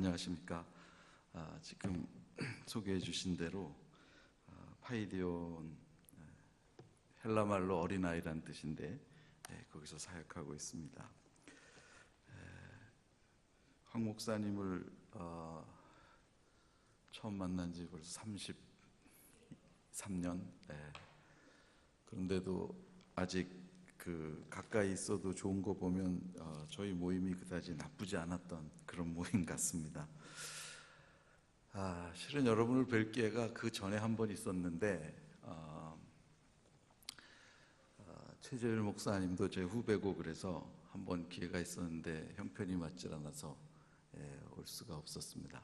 안녕하십니까. 지금 소개해 주신 대로 파이디온, 헬라말로 어린아이란 뜻인데 거기서 사역하고 있습니다. 황 목사님을 처음 만난 지 벌써 33년. 그런데도 아직 가까이 있어도 좋은 거 보면 저희 모임이 그다지 나쁘지 않았던 그런 모임 같습니다. 실은 여러분을 뵐 기회가 그 전에 한 번 있었는데 최재일 목사님도 제 후배고 그래서 한 번 기회가 있었는데 형편이 맞질 않아서 올 수가 없었습니다.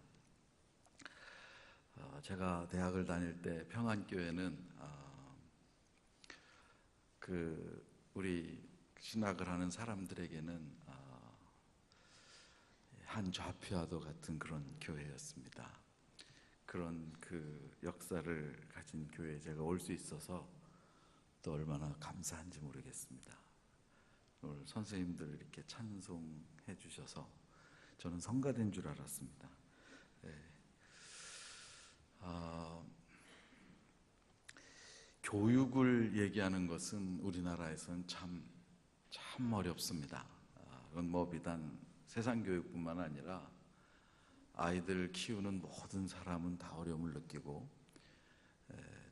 제가 대학을 다닐 때 평안교회는 우리 신학을 하는 사람들에게는 한 좌표와도 같은 그런 교회였습니다. 그런 역사를 가진 교회에 제가 올 수 있어서 또 얼마나 감사한지 모르겠습니다. 오늘 선생님들 이렇게 찬송해 주셔서 저는 성가된 줄 알았습니다. 교육을 얘기하는 것은 우리나라에서는 참 어렵습니다. 그건 비단 세상 교육뿐만 아니라 아이들 키우는 모든 사람은 다 어려움을 느끼고,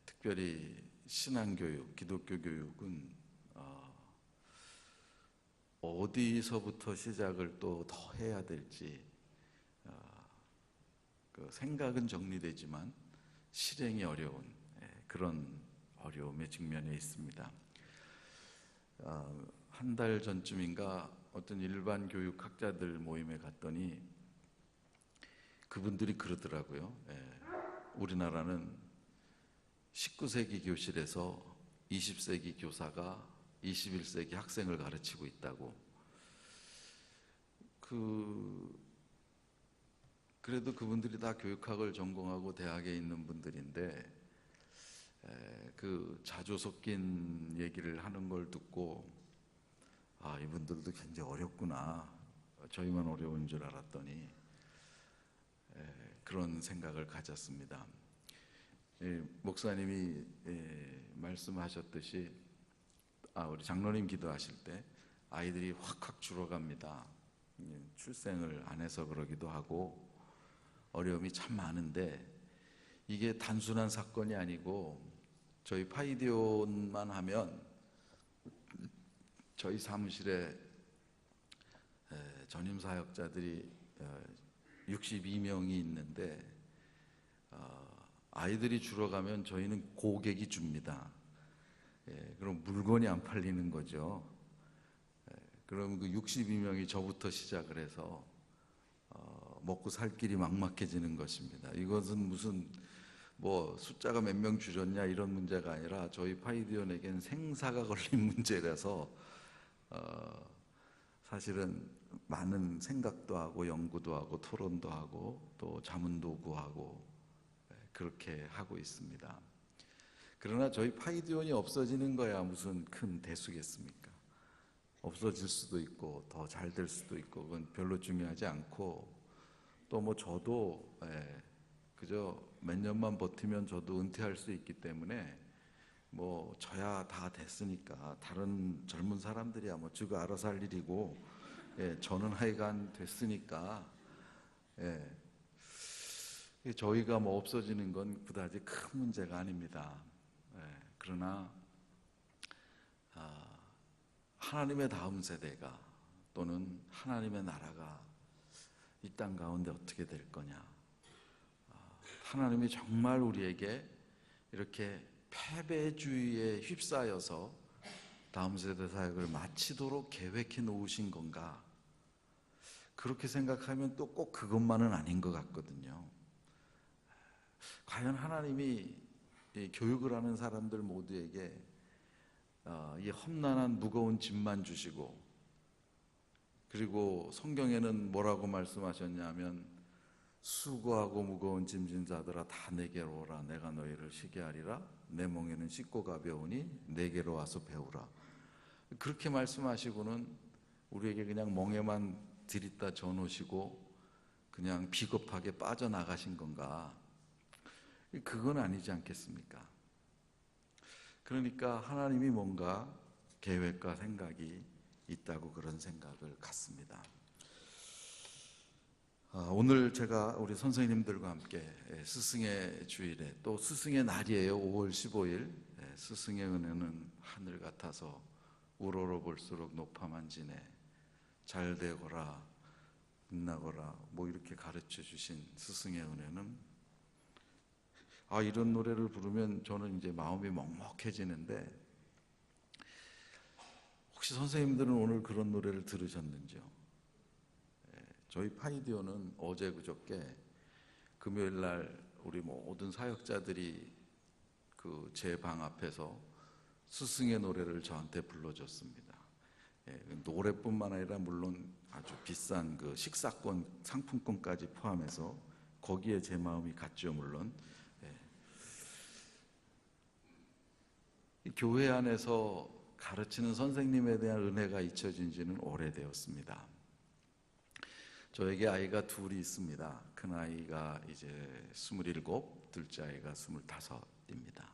특별히 신앙교육, 기독교 교육은 어디서부터 시작을 또 더 해야 될지 생각은 정리되지만 실행이 어려운 그런 어려움에 직면해 있습니다. 한 달 전쯤인가 어떤 일반 교육학자들 모임에 갔더니 그분들이 그러더라고요. 우리나라는 19세기 교실에서 20세기 교사가 21세기 학생을 가르치고 있다고. 그래도 그분들이 다 교육학을 전공하고 대학에 있는 분들인데 자주 섞인 얘기를 하는 걸 듣고 이분들도 굉장히 어렵구나, 저희만 어려운 줄 알았더니 그런 생각을 가졌습니다. 목사님이 말씀하셨듯이 우리 장로님 기도하실 때 아이들이 확 줄어갑니다. 출생을 안 해서 그러기도 하고 어려움이 참 많은데 이게 단순한 사건이 아니고 저희 파이디온만 하면 저희 사무실에 전임 사역자들이 62명이 있는데 아이들이 줄어가면 저희는 고객이 줍니다. 그럼 물건이 안 팔리는 거죠. 그럼 그 62명이 저부터 시작을 해서 먹고 살 길이 막막해지는 것입니다. 이것은 무슨 숫자가 몇 명 줄였냐 이런 문제가 아니라 저희 파이디온에겐 생사가 걸린 문제라서 사실은 많은 생각도 하고 연구도 하고 토론도 하고 또 자문도 구하고 그렇게 하고 있습니다. 그러나 저희 파이디온이 없어지는 거야 무슨 큰 대수겠습니까? 없어질 수도 있고 더 잘 될 수도 있고 그건 별로 중요하지 않고, 또 저도 그저 몇 년만 버티면 저도 은퇴할 수 있기 때문에 저야 다 됐으니까 다른 젊은 사람들이야 지가 알아서 할 일이고, 저는 하여간 됐으니까 저희가 없어지는 건 그다지 큰 문제가 아닙니다. 그러나 하나님의 다음 세대가 또는 하나님의 나라가 이 땅 가운데 어떻게 될 거냐, 하나님이 정말 우리에게 이렇게 패배주의에 휩싸여서 다음 세대 사역을 마치도록 계획해 놓으신 건가, 그렇게 생각하면 또 꼭 그것만은 아닌 것 같거든요. 과연 하나님이 교육을 하는 사람들 모두에게 이 험난한 무거운 짐만 주시고, 그리고 성경에는 뭐라고 말씀하셨냐면 수고하고 무거운 짐진 자들아 다 내게로 오라, 내가 너희를 쉬게 하리라, 내 멍에는 쉽고 가벼우니 내게로 와서 배우라. 그렇게 말씀하시고는 우리에게 그냥 멍에만 들이다 져 놓으시고 그냥 비겁하게 빠져나가신 건가? 그건 아니지 않겠습니까? 그러니까 하나님이 뭔가 계획과 생각이 있다고 그런 생각을 갖습니다. 오늘 제가 우리 선생님들과 함께 스승의 주일에, 또 스승의 날이에요. 5월 15일. 스승의 은혜는 하늘 같아서 우러러 볼수록 높아만지네. 잘 되거라 빛나거라, 뭐 이렇게 가르쳐 주신 스승의 은혜는, 이런 노래를 부르면 저는 이제 마음이 먹먹해지는데, 혹시 선생님들은 오늘 그런 노래를 들으셨는지요? 저희 파이디오는 어제 그저께 금요일 날 우리 모든 사역자들이 그 제 방 앞에서 스승의 노래를 저한테 불러줬습니다. 노래뿐만 아니라 물론 아주 비싼 그 식사권 상품권까지 포함해서 거기에 제 마음이 갔죠. 물론 이 교회 안에서 가르치는 선생님에 대한 은혜가 잊혀진 지는 오래되었습니다. 저에게 아이가 둘이 있습니다. 큰 아이가 이제 27, 둘째 아이가 25입니다.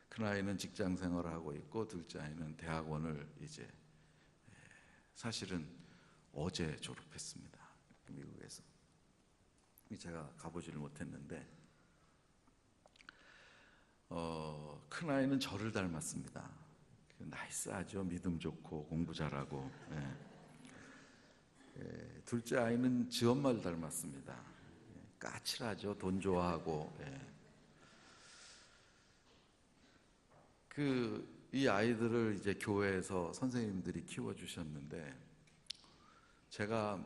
큰 아이는 직장 생활을 하고 있고, 둘째 아이는 대학원을 이제 사실은 어제 졸업했습니다. 미국에서. 제가 가보지를 못했는데, 큰 아이는 저를 닮았습니다. 나이스하죠. 믿음 좋고 공부 잘하고. 둘째 아이는 지 엄마를 닮았습니다. 까칠하죠. 돈 좋아하고. 이 아이들을 이제 교회에서 선생님들이 키워주셨는데, 제가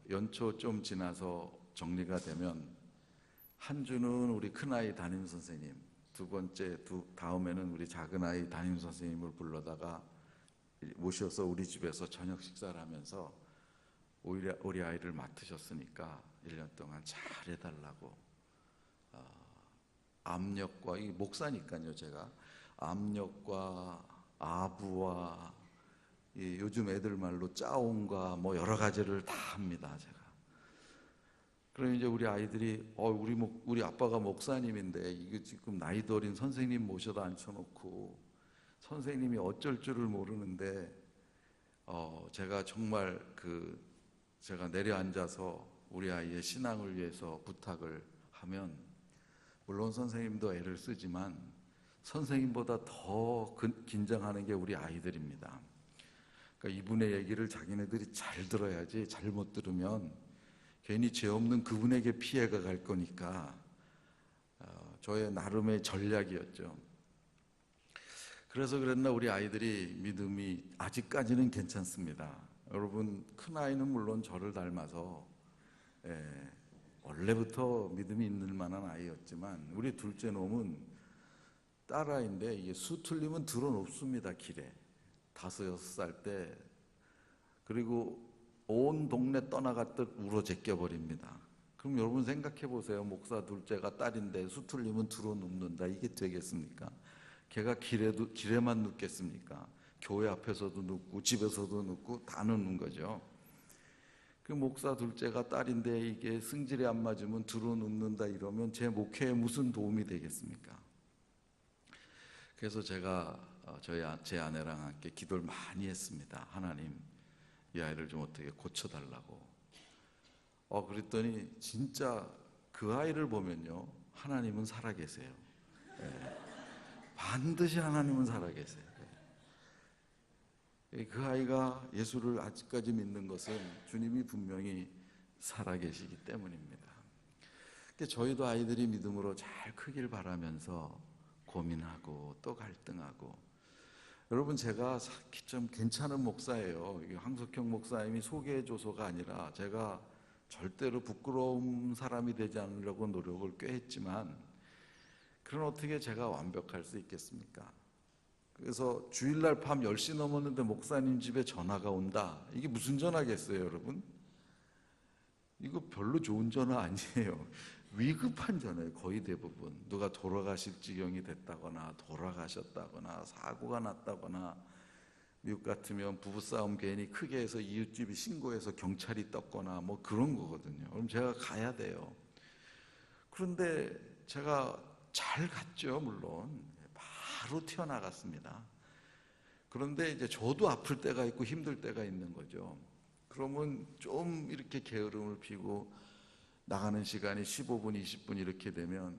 연초 좀 지나서 정리가 되면 한 주는 우리 큰아이 담임 선생님, 두 번째 다음에는 우리 작은아이 담임 선생님을 불러다가 모셔서 우리 집에서 저녁 식사를 하면서 우리 아이를 맡으셨으니까 1년 동안 잘 해달라고, 압력과, 이 목사니까요, 제가 압력과 아부와 요즘 애들 말로 짜옹과 뭐 여러 가지를 다 합니다, 제가. 그럼 이제 우리 아이들이 우리 아빠가 목사님인데 이게 지금 나이도 어린 선생님 모셔다 앉혀놓고 선생님이 어쩔 줄을 모르는데, 제가 정말 제가 내려앉아서 우리 아이의 신앙을 위해서 부탁을 하면, 물론 선생님도 애를 쓰지만 선생님보다 더 긴장하는 게 우리 아이들입니다. 그러니까 이분의 얘기를 자기네들이 잘 들어야지, 잘못 들으면 괜히 죄 없는 그분에게 피해가 갈 거니까, 저의 나름의 전략이었죠. 그래서 그랬나 우리 아이들이 믿음이 아직까지는 괜찮습니다. 여러분, 큰아이는 물론 저를 닮아서 원래부터 믿음이 있는 만한 아이였지만, 우리 둘째 놈은 딸아이인데 이게 수 틀리면 들어놓습니다. 길에 5, 6살 때. 그리고 온 동네 떠나갔듯 울어 제껴버립니다. 그럼 여러분 생각해 보세요. 목사 둘째가 딸인데 수 틀리면 들어눕는다. 이게 되겠습니까? 걔가 길에만 눕겠습니까? 교회 앞에서도 눕고 집에서도 눕고 다 눕는 거죠. 그 목사 둘째가 딸인데 이게 승질이 안 맞으면 들어눕는다 이러면 제 목회에 무슨 도움이 되겠습니까? 그래서 제가 제 아내랑 함께 기도를 많이 했습니다. 하나님, 이 아이를 좀 어떻게 고쳐달라고. 그랬더니 진짜 그 아이를 보면요, 하나님은 살아계세요. 반드시 하나님은 살아계세요. 그 아이가 예수를 아직까지 믿는 것은 주님이 분명히 살아계시기 때문입니다. 저희도 아이들이 믿음으로 잘 크길 바라면서 고민하고 또 갈등하고. 여러분, 제가 좀 괜찮은 목사예요. 황석형 목사님이 소개해줘서가 아니라 제가 절대로 부끄러운 사람이 되지 않으려고 노력을 꽤 했지만, 그럼 어떻게 제가 완벽할 수 있겠습니까? 그래서 주일날 밤 10시 넘었는데 목사님 집에 전화가 온다. 이게 무슨 전화겠어요, 여러분? 이거 별로 좋은 전화 아니에요. 위급한 전화예요. 거의 대부분 누가 돌아가실 지경이 됐다거나 돌아가셨다거나 사고가 났다거나 미국 같으면 부부싸움 괜히 크게 해서 이웃집이 신고해서 경찰이 떴거나 뭐 그런 거거든요. 그럼 제가 가야 돼요. 그런데 제가 잘 갔죠, 물론. 바로 튀어나갔습니다. 그런데 이제 저도 아플 때가 있고 힘들 때가 있는 거죠. 그러면 좀 이렇게 게으름을 피고 나가는 시간이 15분, 20분 이렇게 되면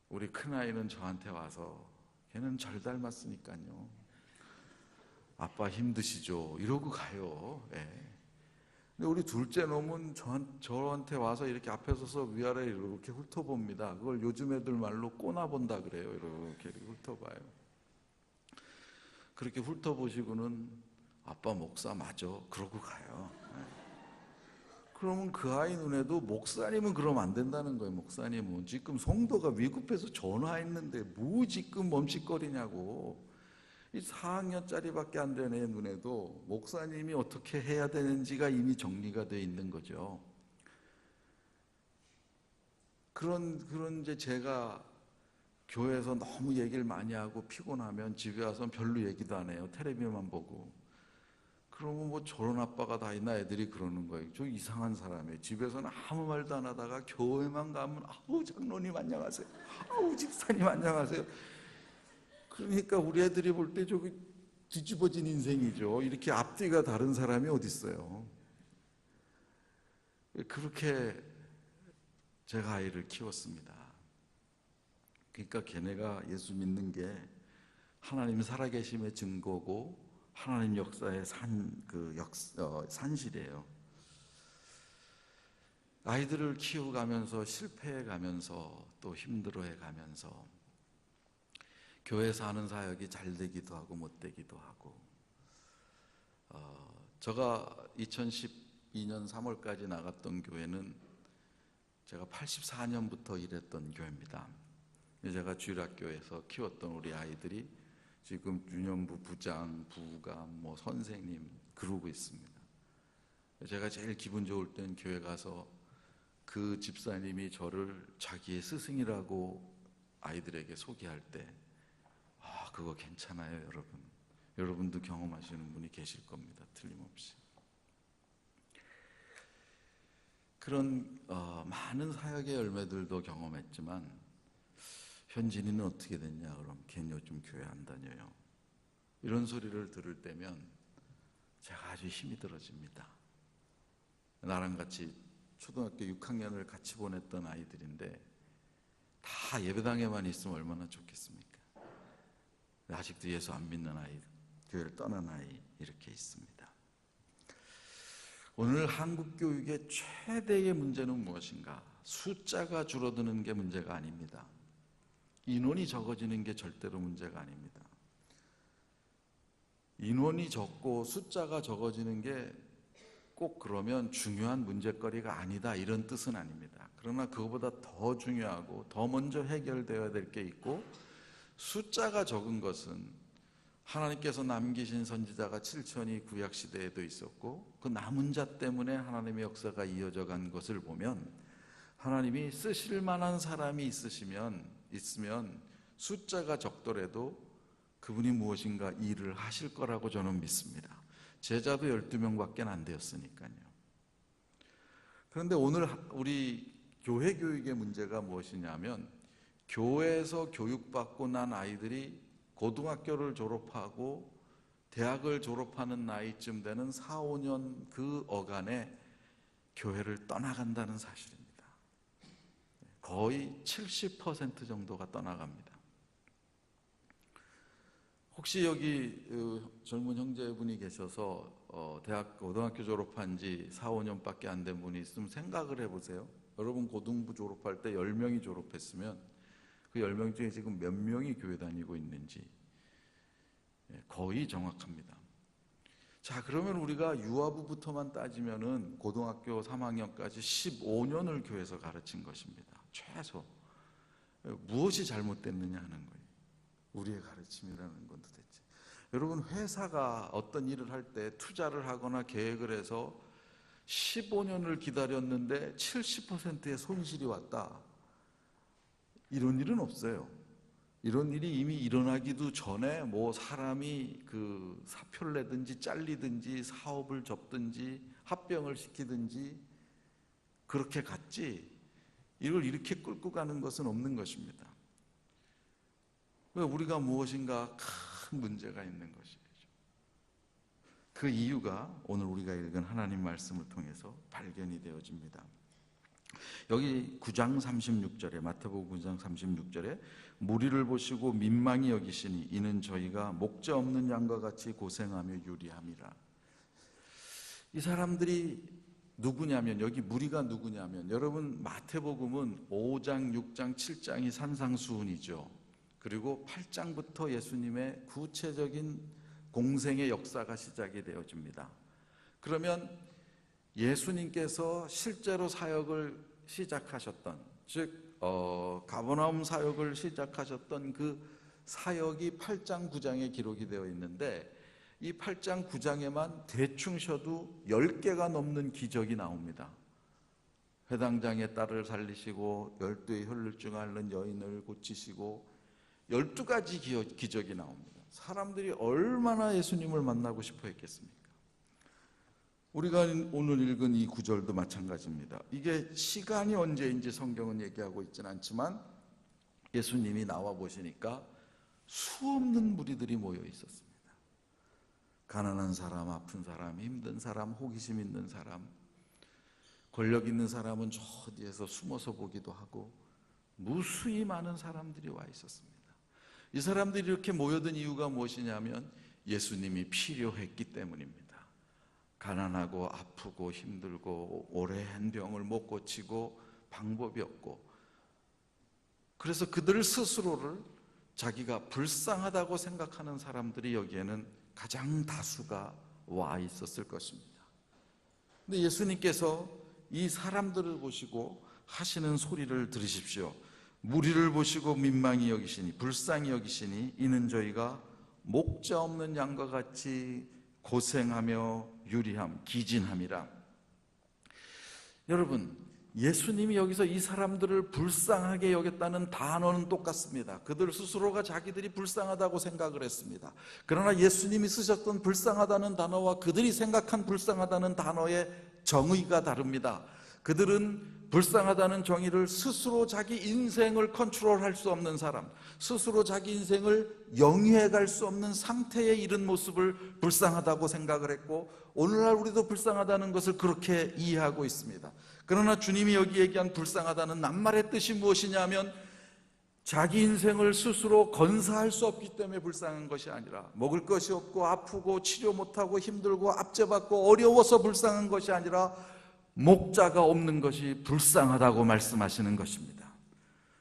우리 큰아이는 저한테 와서 걔는 절 닮았으니까요. 아빠 힘드시죠? 이러고 가요. 예. 근데 우리 둘째 놈은 저한테 와서 이렇게 앞에 서서 위아래 이렇게 훑어봅니다. 그걸 요즘 애들 말로 꼬나본다 그래요. 이렇게 훑어봐요. 그렇게 훑어보시고는 아빠 목사 맞아. 그러고 가요. 그러면 그 아이 눈에도 목사님은 그러면 안 된다는 거예요. 목사님은 지금 성도가 위급해서 전화했는데 뭐 지금 멈칫거리냐고. 이 4학년짜리밖에 안 되는 애 눈에도 목사님이 어떻게 해야 되는지가 이미 정리가 되어 있는 거죠. 그런 이제 제가 교회에서 너무 얘기를 많이 하고 피곤하면 집에 와서 별로 얘기도 안 해요. 텔레비만 보고. 그러면 뭐 저런 아빠가 다 있나 애들이 그러는 거예요. 저 이상한 사람이에요. 집에서는 아무 말도 안 하다가 교회만 가면 아우 장로님 안녕하세요. 아우 집사님 안녕하세요. 그러니까 우리 애들이 볼 때 저기 뒤집어진 인생이죠. 이렇게 앞뒤가 다른 사람이 어디 있어요. 그렇게 제가 아이를 키웠습니다. 그러니까 걔네가 예수 믿는 게 하나님 살아계심의 증거고 하나님 역사의 산실이에요. 아이들을 키워가면서 실패해가면서 또 힘들어해가면서 교회에서 하는 사역이 잘 되기도 하고 못 되기도 하고 제가 2012년 3월까지 나갔던 교회는 제가 84년부터 일했던 교회입니다. 제가 주일학교에서 키웠던 우리 아이들이 지금 유년부 부장, 부감, 뭐 선생님 그러고 있습니다. 제가 제일 기분 좋을 땐 교회 가서 그 집사님이 저를 자기의 스승이라고 아이들에게 소개할 때 그거 괜찮아요, 여러분. 여러분도 경험하시는 분이 계실 겁니다. 틀림없이. 그런 많은 사역의 열매들도 경험했지만 현진이는 어떻게 됐냐 그럼 걔는 요즘 교회 안 다녀요. 이런 소리를 들을 때면 제가 아주 힘이 들어집니다. 나랑 같이 초등학교 6학년을 같이 보냈던 아이들인데 다 예배당에만 있으면 얼마나 좋겠습니까? 아직도 예수 안 믿는 아이, 교회를 떠난 아이 이렇게 있습니다. 오늘 한국 교육의 최대의 문제는 무엇인가? 숫자가 줄어드는 게 문제가 아닙니다. 인원이 적어지는 게 절대로 문제가 아닙니다. 인원이 적고 숫자가 적어지는 게 꼭 그러면 중요한 문제거리가 아니다 이런 뜻은 아닙니다. 그러나 그거보다 더 중요하고 더 먼저 해결되어야 될 게 있고 숫자가 적은 것은 하나님께서 남기신 선지자가 7천이 구약시대에도 있었고 그 남은 자 때문에 하나님의 역사가 이어져 간 것을 보면 하나님이 쓰실 만한 사람이 있으면 숫자가 적더라도 그분이 무엇인가 일을 하실 거라고 저는 믿습니다. 제자도 12명밖에 안 되었으니까요. 그런데 오늘 우리 교회 교육의 문제가 무엇이냐면 교회에서 교육받고 난 아이들이 고등학교를 졸업하고 대학을 졸업하는 나이쯤 되는 4, 5년 그 어간에 교회를 떠나간다는 사실입니다. 거의 70% 정도가 떠나갑니다. 혹시 여기 젊은 형제분이 계셔서 고등학교 졸업한 지 4, 5년밖에 안 된 분이 있으면 생각을 해보세요. 여러분 고등부 졸업할 때 10명이 졸업했으면 그 10명 중에 지금 몇 명이 교회 다니고 있는지 거의 정확합니다. 자, 그러면 우리가 유아부부터만 따지면은 고등학교 3학년까지 15년을 교회에서 가르친 것입니다. 최소. 무엇이 잘못됐느냐 하는 거예요. 우리의 가르침이라는 건 도대체. 여러분 회사가 어떤 일을 할 때 투자를 하거나 계획을 해서 15년을 기다렸는데 70%의 손실이 왔다. 이런 일은 없어요. 이런 일이 이미 일어나기도 전에 뭐 사람이 그 사표를 내든지 잘리든지 사업을 접든지 합병을 시키든지 그렇게 갔지, 이걸 이렇게 끌고 가는 것은 없는 것입니다. 왜? 우리가 무엇인가 큰 문제가 있는 것이죠. 그 이유가 오늘 우리가 읽은 하나님 말씀을 통해서 발견이 되어집니다. 여기 9장 36절에, 마태복음 9장 36절에 무리를 보시고 민망히 여기시니 이는 저희가 목자 없는 양과 같이 고생하며 유리함이라. 이 사람들이 누구냐면, 여기 무리가 누구냐면, 여러분 마태복음은 5장, 6장, 7장이 산상수훈이죠. 그리고 8장부터 예수님의 구체적인 공생의 역사가 시작이 되어집니다. 그러면 예수님께서 실제로 사역을 시작하셨던, 즉 가버나움 사역을 시작하셨던 그 사역이 8장, 9장에 기록이 되어 있는데, 이 8장, 9장에만 대충 쉬어도 10개가 넘는 기적이 나옵니다. 회당장의 딸을 살리시고 12의 혈루증 앓는 여인을 고치시고 12가지 기적이 나옵니다. 사람들이 얼마나 예수님을 만나고 싶어 했겠습니까? 우리가 오늘 읽은 이 구절도 마찬가지입니다. 이게 시간이 언제인지 성경은 얘기하고 있지는 않지만 예수님이 나와 보시니까 수없는 무리들이 모여 있었습니다. 가난한 사람, 아픈 사람, 힘든 사람, 호기심 있는 사람, 권력 있는 사람은 저 어디에서 숨어서 보기도 하고 무수히 많은 사람들이 와 있었습니다. 이 사람들이 이렇게 모여든 이유가 무엇이냐면 예수님이 필요했기 때문입니다. 가난하고 아프고 힘들고 오랜 병을 못 고치고 방법이 없고, 그래서 그들 스스로를 자기가 불쌍하다고 생각하는 사람들이 여기에는 가장 다수가 와 있었을 것입니다. 근데 예수님께서 이 사람들을 보시고 하시는 소리를 들으십시오. 무리를 보시고 민망히 여기시니, 불쌍히 여기시니 이는 저희가 목자 없는 양과 같이 고생하며 유리함, 기진함이라. 여러분, 예수님이 여기서 이 사람들을 불쌍하게 여겼다는 단어는 똑같습니다. 그들 스스로가 자기들이 불쌍하다고 생각을 했습니다. 그러나 예수님이 쓰셨던 불쌍하다는 단어와 그들이 생각한 불쌍하다는 단어의 정의가 다릅니다. 그들은 불쌍하다는 정의를 스스로 자기 인생을 컨트롤할 수 없는 사람, 스스로 자기 인생을 영위해 갈 수 없는 상태에 이른 모습을 불쌍하다고 생각을 했고, 오늘날 우리도 불쌍하다는 것을 그렇게 이해하고 있습니다. 그러나 주님이 여기 얘기한 불쌍하다는 낱말의 뜻이 무엇이냐면, 자기 인생을 스스로 건사할 수 없기 때문에 불쌍한 것이 아니라, 먹을 것이 없고 아프고 치료 못하고 힘들고 압제받고 어려워서 불쌍한 것이 아니라 목자가 없는 것이 불쌍하다고 말씀하시는 것입니다.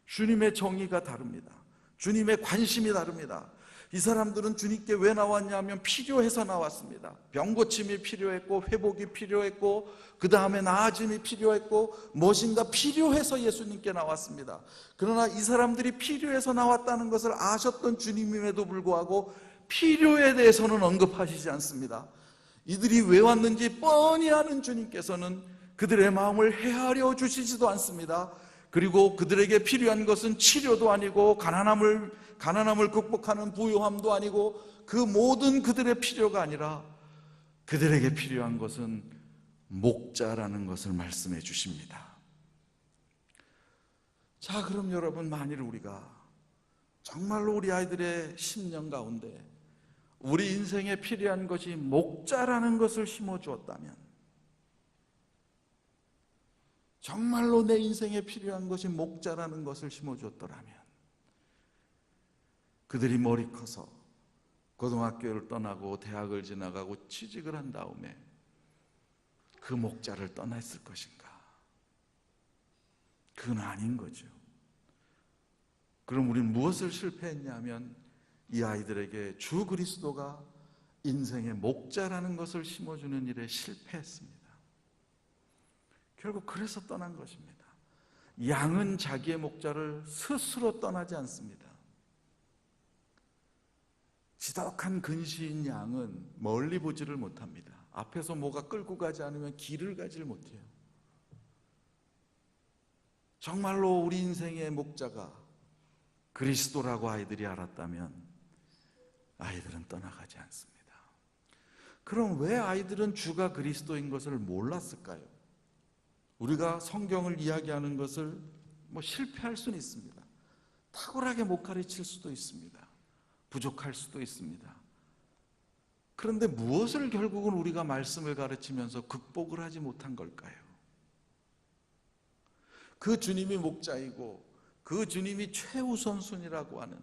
주님의 정의가 다릅니다. 주님의 관심이 다릅니다. 이 사람들은 주님께 왜 나왔냐면 필요해서 나왔습니다. 병 고침이 필요했고 회복이 필요했고 그 다음에 나아짐이 필요했고 무엇인가 필요해서 예수님께 나왔습니다. 그러나 이 사람들이 필요해서 나왔다는 것을 아셨던 주님임에도 불구하고 필요에 대해서는 언급하시지 않습니다. 이들이 왜 왔는지 뻔히 아는 주님께서는 그들의 마음을 헤아려 주시지도 않습니다. 그리고 그들에게 필요한 것은 치료도 아니고 가난함을 극복하는 부요함도 아니고 그 모든 그들의 필요가 아니라 그들에게 필요한 것은 목자라는 것을 말씀해 주십니다. 자, 그럼 여러분, 만일 우리가 정말로 우리 아이들의 심령 가운데 우리 인생에 필요한 것이 목자라는 것을 심어 주었다면, 정말로 내 인생에 필요한 것이 목자라는 것을 심어줬더라면, 그들이 머리 커서 고등학교를 떠나고 대학을 지나가고 취직을 한 다음에 그 목자를 떠났을 것인가? 그건 아닌 거죠. 그럼 우리는 무엇을 실패했냐면, 이 아이들에게 주 그리스도가 인생의 목자라는 것을 심어주는 일에 실패했습니다. 결국 그래서 떠난 것입니다. 양은 자기의 목자를 스스로 떠나지 않습니다. 지독한 근시인 양은 멀리 보지를 못합니다. 앞에서 뭐가 끌고 가지 않으면 길을 가지를 못해요. 정말로 우리 인생의 목자가 그리스도라고 아이들이 알았다면 아이들은 떠나가지 않습니다. 그럼 왜 아이들은 주가 그리스도인 것을 몰랐을까요? 우리가 성경을 이야기하는 것을 실패할 수는 있습니다. 탁월하게 못 가르칠 수도 있습니다. 부족할 수도 있습니다. 그런데 무엇을 결국은 우리가 말씀을 가르치면서 극복을 하지 못한 걸까요? 그 주님이 목자이고 그 주님이 최우선순위라고 하는,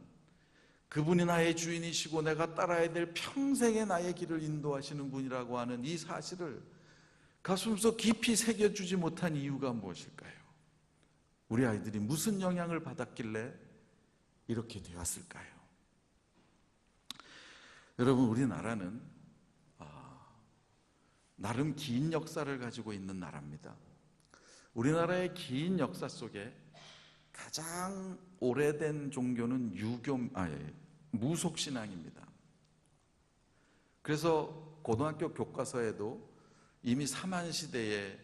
그분이 나의 주인이시고 내가 따라야 될 평생의 나의 길을 인도하시는 분이라고 하는 이 사실을 가슴속 깊이 새겨주지 못한 이유가 무엇일까요? 우리 아이들이 무슨 영향을 받았길래 이렇게 되었을까요? 여러분, 우리나라는 나름 긴 역사를 가지고 있는 나라입니다. 우리나라의 긴 역사 속에 가장 오래된 종교는 무속신앙입니다. 그래서 고등학교 교과서에도 이미 사만시대의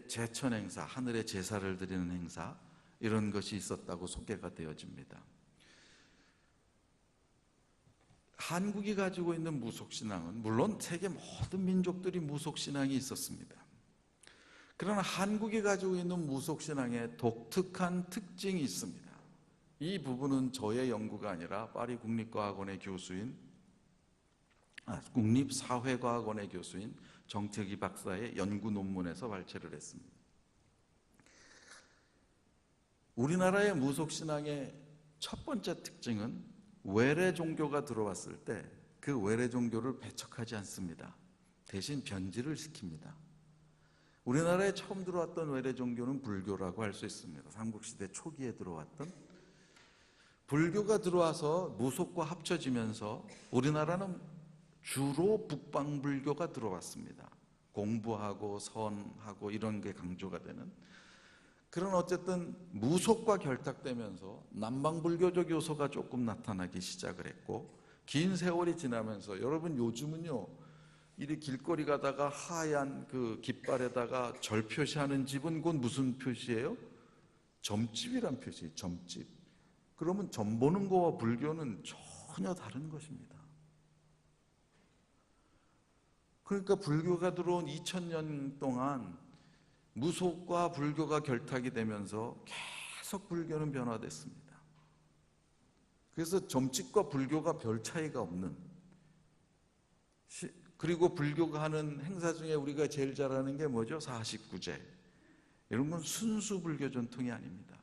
제천행사, 하늘에 제사를 드리는 행사, 이런 것이 있었다고 소개가 되어집니다. 한국이 가지고 있는 무속신앙은 물론 세계 모든 민족들이 무속신앙이 있었습니다. 그러나 한국이 가지고 있는 무속신앙에 독특한 특징이 있습니다. 이 부분은 저의 연구가 아니라 파리 국립사회과학원의 교수인 정태기 박사의 연구 논문에서 발췌를 했습니다. 우리나라의 무속신앙의 첫 번째 특징은 외래 종교가 들어왔을 때 그 외래 종교를 배척하지 않습니다. 대신 변질을 시킵니다. 우리나라에 처음 들어왔던 외래 종교는 불교라고 할 수 있습니다. 삼국시대 초기에 들어왔던 불교가 들어와서 무속과 합쳐지면서 우리나라는 주로 북방불교가 들어왔습니다. 공부하고 선하고 이런 게 강조가 되는. 그런 어쨌든 무속과 결탁되면서 남방불교적 요소가 조금 나타나기 시작을 했고, 긴 세월이 지나면서 여러분 요즘은요, 이리 길거리 가다가 하얀 그 깃발에다가 절 표시하는 집은 곧 무슨 표시예요? 점집이란 표시예요. 점집. 그러면 점 보는 거와 불교는 전혀 다른 것입니다. 그러니까 불교가 들어온 2000년 동안 무속과 불교가 결탁이 되면서 계속 불교는 변화됐습니다. 그래서 점집과 불교가 별 차이가 없는, 그리고 불교가 하는 행사 중에 우리가 제일 잘하는 게 뭐죠? 49제. 이런 건 순수 불교 전통이 아닙니다.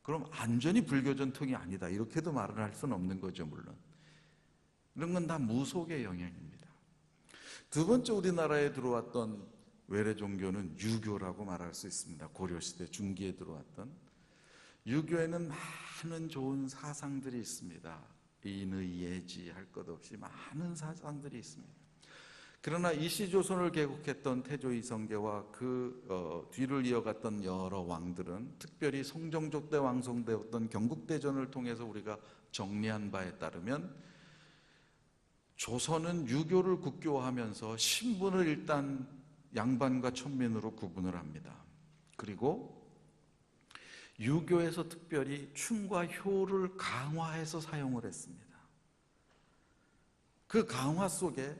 그럼 완전히 불교 전통이 아니다, 이렇게도 말을 할 수는 없는 거죠. 물론 이런 건 다 무속의 영향입니다. 두 번째 우리나라에 들어왔던 외래 종교는 유교라고 말할 수 있습니다. 고려시대 중기에 들어왔던. 유교에는 많은 좋은 사상들이 있습니다. 인의 예지 할 것 없이 많은 사상들이 있습니다. 그러나 이시조선을 개국했던 태조 이성계와 그 뒤를 이어갔던 여러 왕들은, 특별히 성종족 때 왕성되었던 경국대전을 통해서 우리가 정리한 바에 따르면, 조선은 유교를 국교화하면서 신분을 일단 양반과 천민으로 구분을 합니다. 그리고 유교에서 특별히 춤과 효를 강화해서 사용을 했습니다. 그 강화 속에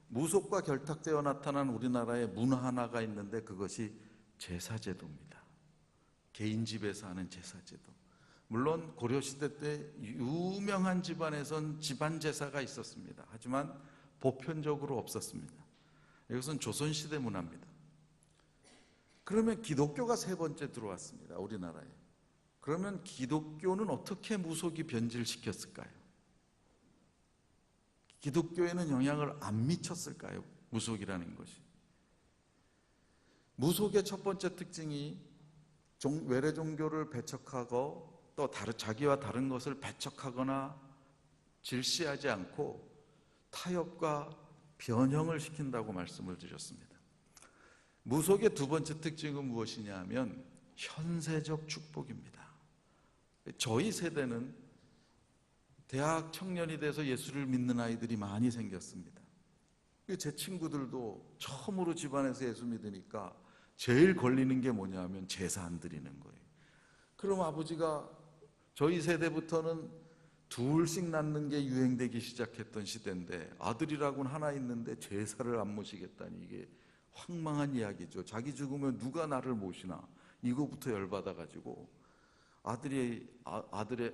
무속과 결탁되어 나타난 우리나라의 문화 하나가 있는데, 그것이 제사제도입니다. 개인 집에서 하는 제사제도. 물론 고려시대 때 유명한 집안에선 집안제사가 있었습니다. 하지만 보편적으로 없었습니다. 이것은 조선시대 문화입니다. 그러면 기독교가 세 번째 들어왔습니다. 우리나라에. 그러면 기독교는 어떻게 무속이 변질시켰을까요? 기독교에는 영향을 안 미쳤을까요? 무속이라는 것이. 무속의 첫 번째 특징이 외래 종교를 배척하고 또 자기와 다른 것을 배척하거나 질시하지 않고 타협과 변형을 시킨다고 말씀을 드렸습니다. 무속의 두 번째 특징은 무엇이냐 하면 현세적 축복입니다. 저희 세대는 대학 청년이 돼서 예수를 믿는 아이들이 많이 생겼습니다. 제 친구들도 처음으로 집안에서 예수 믿으니까 제일 걸리는 게 뭐냐 하면 제사 안 드리는 거예요. 그럼 아버지가 저희 세대부터는 둘씩 낳는 게 유행되기 시작했던 시대인데 아들이라고는 하나 있는데 제사를 안 모시겠다니 이게 황망한 이야기죠. 자기 죽으면 누가 나를 모시나 이거부터 열받아가지고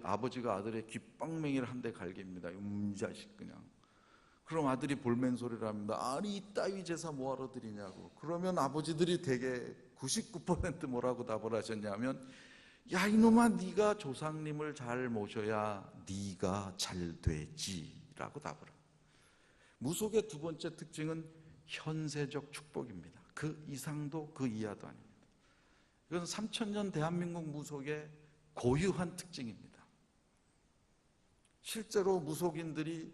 아버지가 아들의 귓방맹이를 한 대 갈깁니다. 자식 그냥. 그럼 아들이 볼멘소리를 합니다. 아니 이따위 제사 뭐하러 드리냐고. 그러면 아버지들이 대개 99% 뭐라고 답을 하셨냐면 야 이놈아 네가 조상님을 잘 모셔야 네가 잘 되지 라고 답을 합니다. 무속의 두 번째 특징은 현세적 축복입니다. 그 이상도 그 이하도 아닙니다. 이건 3000년 대한민국 무속의 고유한 특징입니다. 실제로 무속인들이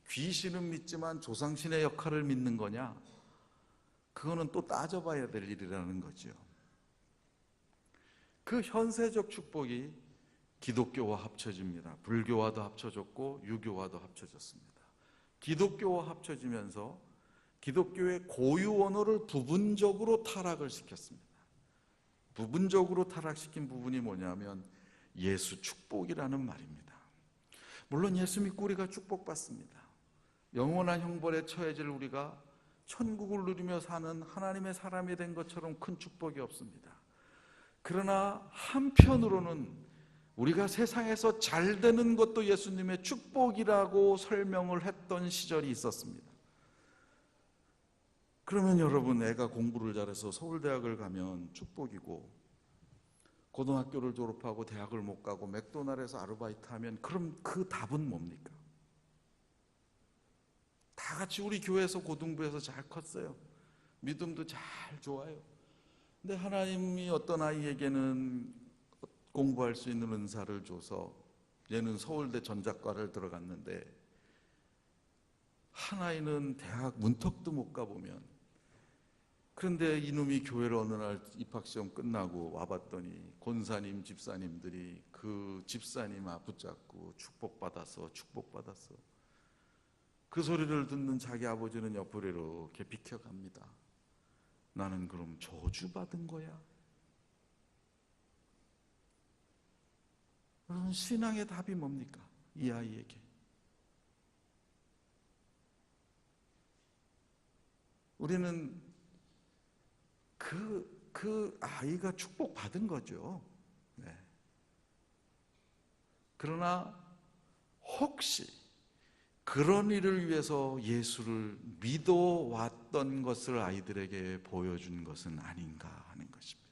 귀신은 믿지만 조상신의 역할을 믿는 거냐? 그거는 또 따져봐야 될 일이라는 거죠. 그 현세적 축복이 기독교와 합쳐집니다. 불교와도 합쳐졌고 유교와도 합쳐졌습니다. 기독교와 합쳐지면서 기독교의 고유 언어를 부분적으로 타락을 시켰습니다. 부분적으로 타락시킨 부분이 뭐냐면 예수 축복이라는 말입니다. 물론 예수 믿고 우리가 축복받습니다. 영원한 형벌에 처해질 우리가 천국을 누리며 사는 하나님의 사람이 된 것처럼 큰 축복이 없습니다. 그러나 한편으로는 우리가 세상에서 잘 되는 것도 예수님의 축복이라고 설명을 했던 시절이 있었습니다. 그러면 여러분, 애가 공부를 잘해서 서울대학을 가면 축복이고 고등학교를 졸업하고 대학을 못 가고 맥도날드에서 아르바이트하면 그럼 그 답은 뭡니까? 다 같이 우리 교회에서 고등부에서 잘 컸어요. 믿음도 잘 좋아요. 근데 하나님이 어떤 아이에게는 공부할 수 있는 은사를 줘서 얘는 서울대 전작과를 들어갔는데 한 아이는 대학 문턱도 못 가보면, 그런데 이놈이 교회를 어느 날 입학시험 끝나고 와봤더니 권사님 집사님들이 그 집사님 붙잡고 축복받았어 그 소리를 듣는 자기 아버지는 옆으로 이렇게 비켜갑니다. 나는 그럼 저주받은 거야? 여러분, 신앙의 답이 뭡니까? 이 아이에게 우리는 그 아이가 축복받은 거죠. 네. 그러나 혹시 그런 일을 위해서 예수를 믿어왔던 것을 아이들에게 보여준 것은 아닌가 하는 것입니다.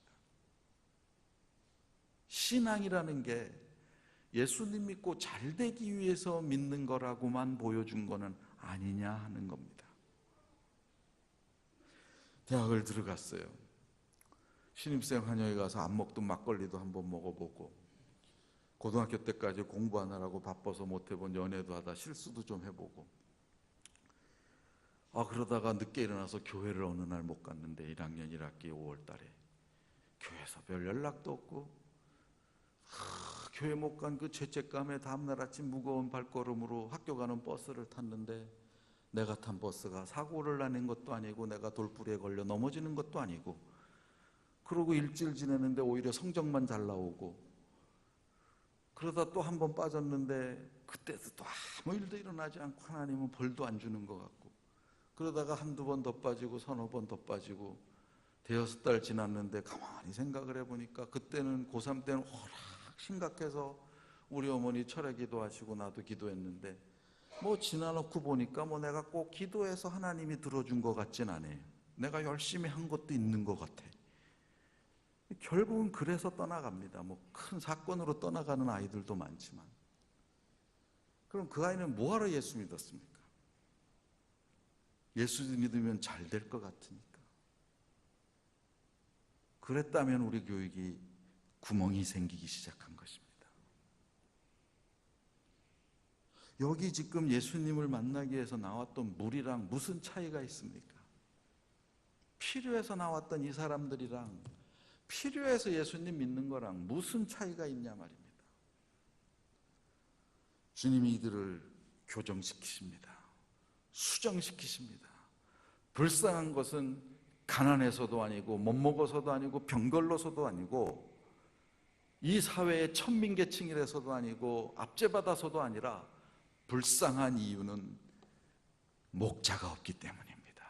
신앙이라는 게 예수님 믿고 잘 되기 위해서 믿는 거라고만 보여준 거는 아니냐 하는 겁니다. 대학을 들어갔어요. 신입생 환영회 가서 안 먹던 막걸리도 한번 먹어보고, 고등학교 때까지 공부하느라고 바빠서 못 해본 연애도 하다 실수도 좀 해보고, 그러다가 늦게 일어나서 교회를 어느 날 못 갔는데 1학년 1학기 5월 달에 교회에서 별 연락도 없고, 교회 못 간 그 죄책감에 다음날 아침 무거운 발걸음으로 학교 가는 버스를 탔는데 내가 탄 버스가 사고를 낸 것도 아니고 내가 돌부리에 걸려 넘어지는 것도 아니고, 그러고 일주일 지내는데 오히려 성적만 잘 나오고, 그러다 또 한 번 빠졌는데 그때도 또 아무 일도 일어나지 않고 하나님은 벌도 안 주는 것 같고, 그러다가 한두 번 더 빠지고 서너 번 더 빠지고 5달 지났는데 가만히 생각을 해보니까 그때는 고3 때는 워낙 심각해서 우리 어머니 철회 기도하시고 나도 기도했는데 지나놓고 보니까 내가 꼭 기도해서 하나님이 들어준 것 같진 않아요. 내가 열심히 한 것도 있는 것 같아. 결국은 그래서 떠나갑니다. 큰 사건으로 떠나가는 아이들도 많지만, 그럼 그 아이는 뭐하러 예수 믿었습니까? 예수 믿으면 잘 될 것 같으니까. 그랬다면 우리 교육이 구멍이 생기기 시작한 것입니다. 여기 지금 예수님을 만나기 위해서 나왔던 무리랑 무슨 차이가 있습니까? 필요해서 나왔던 이 사람들이랑 필요해서 예수님 믿는 거랑 무슨 차이가 있냐 말입니다. 주님이 이들을 교정시키십니다. 수정시키십니다. 불쌍한 것은 가난해서도 아니고 못 먹어서도 아니고 병걸러서도 아니고 이 사회의 천민계층이라서도 아니고 압제받아서도 아니라 불쌍한 이유는 목자가 없기 때문입니다.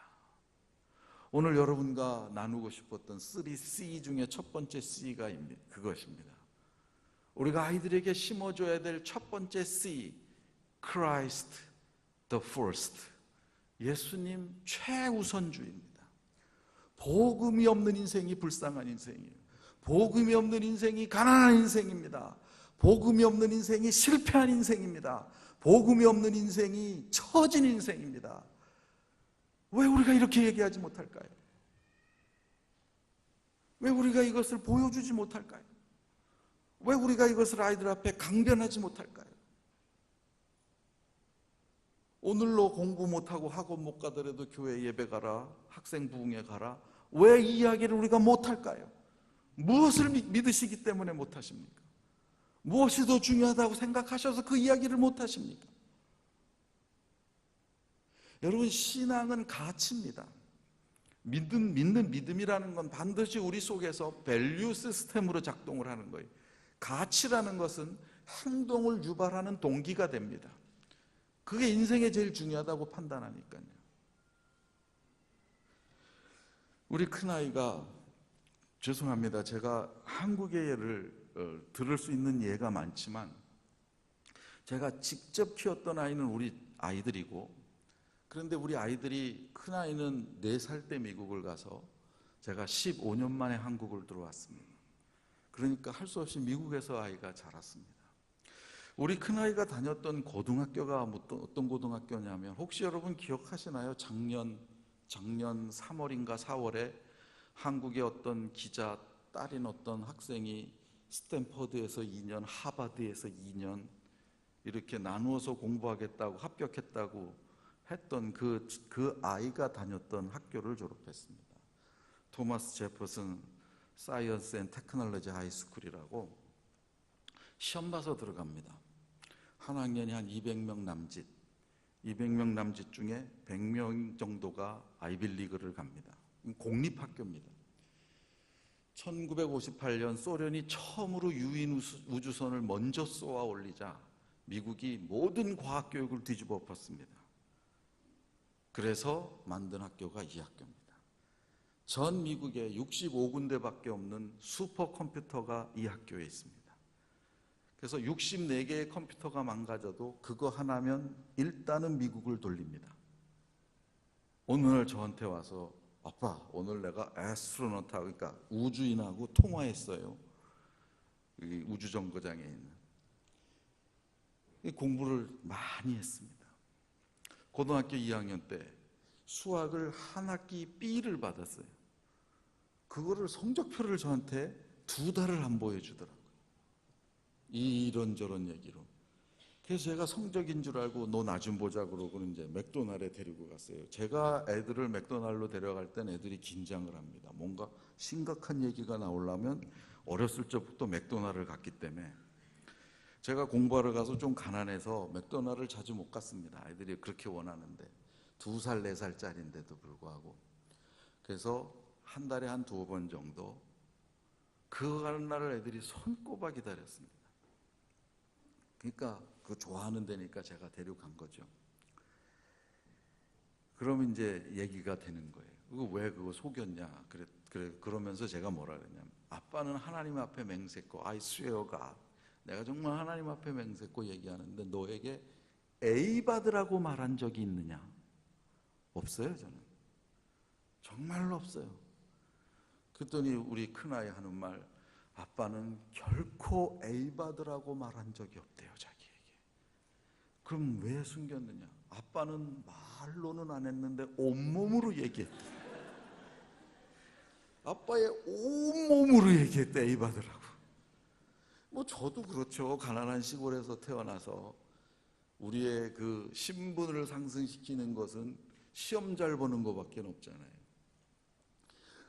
오늘 여러분과 나누고 싶었던 3C 중에 첫 번째 C가 그것입니다. 우리가 아이들에게 심어줘야 될 첫 번째 C, Christ the first. 예수님 최우선주의입니다. 복음이 없는 인생이 불쌍한 인생이에요. 복음이 없는 인생이 가난한 인생입니다. 복음이 없는 인생이 실패한 인생입니다. 복음이 없는 인생이 처진 인생입니다. 왜 우리가 이렇게 얘기하지 못할까요? 왜 우리가 이것을 보여주지 못할까요? 왜 우리가 이것을 아이들 앞에 강변하지 못할까요? 오늘로 공부 못하고 학원 못 가더라도 교회 예배 가라, 학생 부흥회 가라. 왜 이 이야기를 우리가 못할까요? 무엇을 믿으시기 때문에 못하십니까? 무엇이 더 중요하다고 생각하셔서 그 이야기를 못하십니까? 여러분, 신앙은 가치입니다. 믿는 믿음이라는 건 반드시 우리 속에서 밸류 시스템으로 작동을 하는 거예요. 가치라는 것은 행동을 유발하는 동기가 됩니다. 그게 인생에 제일 중요하다고 판단하니까요. 우리 큰아이가, 죄송합니다, 제가 한국의 예를 들을 수 있는 예가 많지만 제가 직접 키웠던 아이는 우리 아이들이고, 그런데 우리 아이들이, 큰아이는 4살 때 미국을 가서 제가 15년 만에 한국을 들어왔습니다. 그러니까 할 수 없이 미국에서 아이가 자랐습니다. 우리 큰아이가 다녔던 고등학교가 어떤 고등학교냐면, 혹시 여러분 기억하시나요? 작년 3월인가 4월에 한국의 어떤 기자 딸인 어떤 학생이 스탠퍼드에서 2년, 하버드에서 2년 이렇게 나누어서 공부하겠다고 합격했다고 했던 그 아이가 다녔던 학교를 졸업했습니다. 토마스 제퍼슨 사이언스 앤 테크놀로지 하이스쿨이라고. 시험 봐서 들어갑니다. 한 학년이 한 200명 남짓, 200명 남짓 중에 100명 정도가 아이빌리그를 갑니다. 공립학교입니다. 1958년 소련이 처음으로 유인 우주선을 먼저 쏘아 올리자 미국이 모든 과학교육을 뒤집어 엎었습니다. 그래서 만든 학교가 이 학교입니다. 전 미국에 65군데밖에 없는 슈퍼컴퓨터가 이 학교에 있습니다. 그래서 64개의 컴퓨터가 망가져도 그거 하나면 일단은 미국을 돌립니다. 어느 날 저한테 와서, 아빠, 오늘 내가 애스트로너트, 그러니까 우주인하고 통화했어요. 여기 우주정거장에 있는. 공부를 많이 했습니다. 고등학교 2학년 때 수학을 한 학기 B를 받았어요. 그거를 성적표를 저한테 2달을 안 보여주더라고요. 이런저런 얘기로. 그래서 제가 성적인 줄 알고 너 나 좀 보자 그러고 이제 맥도날드에 데리고 갔어요. 제가 애들을 맥도날드로 데려갈 땐 애들이 긴장을 합니다. 뭔가 심각한 얘기가 나오려면 어렸을 적부터 맥도날드를 갔기 때문에. 제가 공부하러 가서 좀 가난해서 맥도날드를 자주 못 갔습니다. 아이들이 그렇게 원하는데. 2살, 4살짜리인데도 불구하고. 그래서 한 달에 한 2번 정도 그거 가는 날을 애들이 손꼽아 기다렸습니다. 그러니까 그거 좋아하는 데니까 제가 데려간 거죠. 그러면 이제 얘기가 되는 거예요. 그거 왜 그거 속였냐? 그러면서 제가 뭐라 그랬냐면, 아빠는 하나님 앞에 맹세코, I swear God, 내가 정말 하나님 앞에 맹세코 얘기하는데 너에게 A 받으라고 말한 적이 있느냐? 없어요. 저는 정말로 없어요. 그랬더니 우리 큰아이 하는 말, 아빠는 결코 A 받으라고 말한 적이 없대요, 자기에게. 그럼 왜 숨겼느냐? 아빠는 말로는 안 했는데 온몸으로 얘기했대. 아빠의 온몸으로 얘기했대, A 받으라고. 뭐 저도 그렇죠. 가난한 시골에서 태어나서 우리의 그 신분을 상승시키는 것은 시험 잘 보는 것밖에 없잖아요.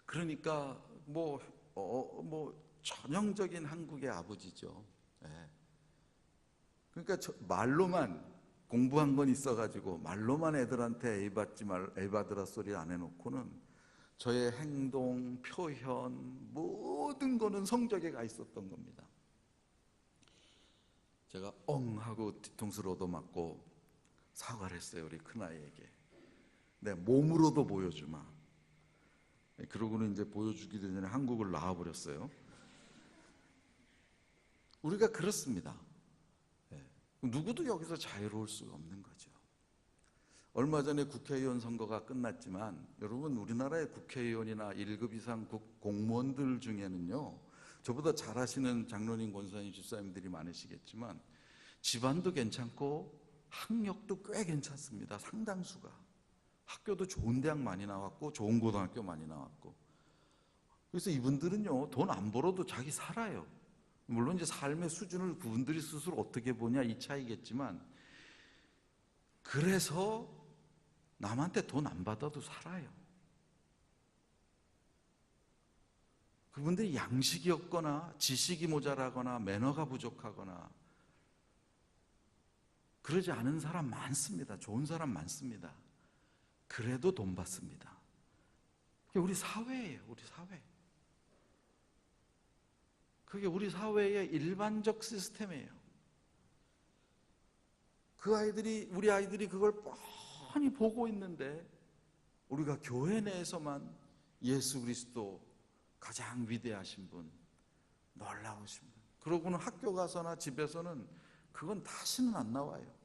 그러니까 뭐 전형적인 한국의 아버지죠. 네. 그러니까 말로만 공부한 건 있어가지고 말로만 애들한테 A 받으라 소리 안 해놓고는 저의 행동, 표현, 모든 거는 성적에 가 있었던 겁니다. 제가 엉 하고 뒤통수를 얻어맞고 사과를 했어요. 우리 큰아이에게. 내 몸으로도 보여주마. 그러고는 이제 보여주기도 전에 한국을 나와버렸어요. 우리가 그렇습니다. 누구도 여기서 자유로울 수가 없는 거죠. 얼마 전에 국회의원 선거가 끝났지만 여러분, 우리나라의 국회의원이나 1급 이상 공무원들 중에는요, 저보다 잘하시는 장로님, 권사님, 집사님들이 많으시겠지만 집안도 괜찮고 학력도 꽤 괜찮습니다. 상당수가. 학교도 좋은 대학 많이 나왔고 좋은 고등학교 많이 나왔고. 그래서 이분들은요, 돈 안 벌어도 자기 살아요. 물론 이제 삶의 수준을 그분들이 스스로 어떻게 보냐 이 차이겠지만, 그래서 남한테 돈 안 받아도 살아요. 그분들이 양식이 없거나 지식이 모자라거나 매너가 부족하거나 그러지 않은 사람 많습니다. 좋은 사람 많습니다. 그래도 돈 받습니다. 그게 우리 사회예요. 우리 사회. 그게 우리 사회의 일반적 시스템이에요. 우리 아이들이 그걸 뻔히 보고 있는데, 우리가 교회 내에서만 예수 그리스도 가장 위대하신 분, 놀라우신 분, 그러고는 학교 가서나 집에서는 그건 다시는 안 나와요.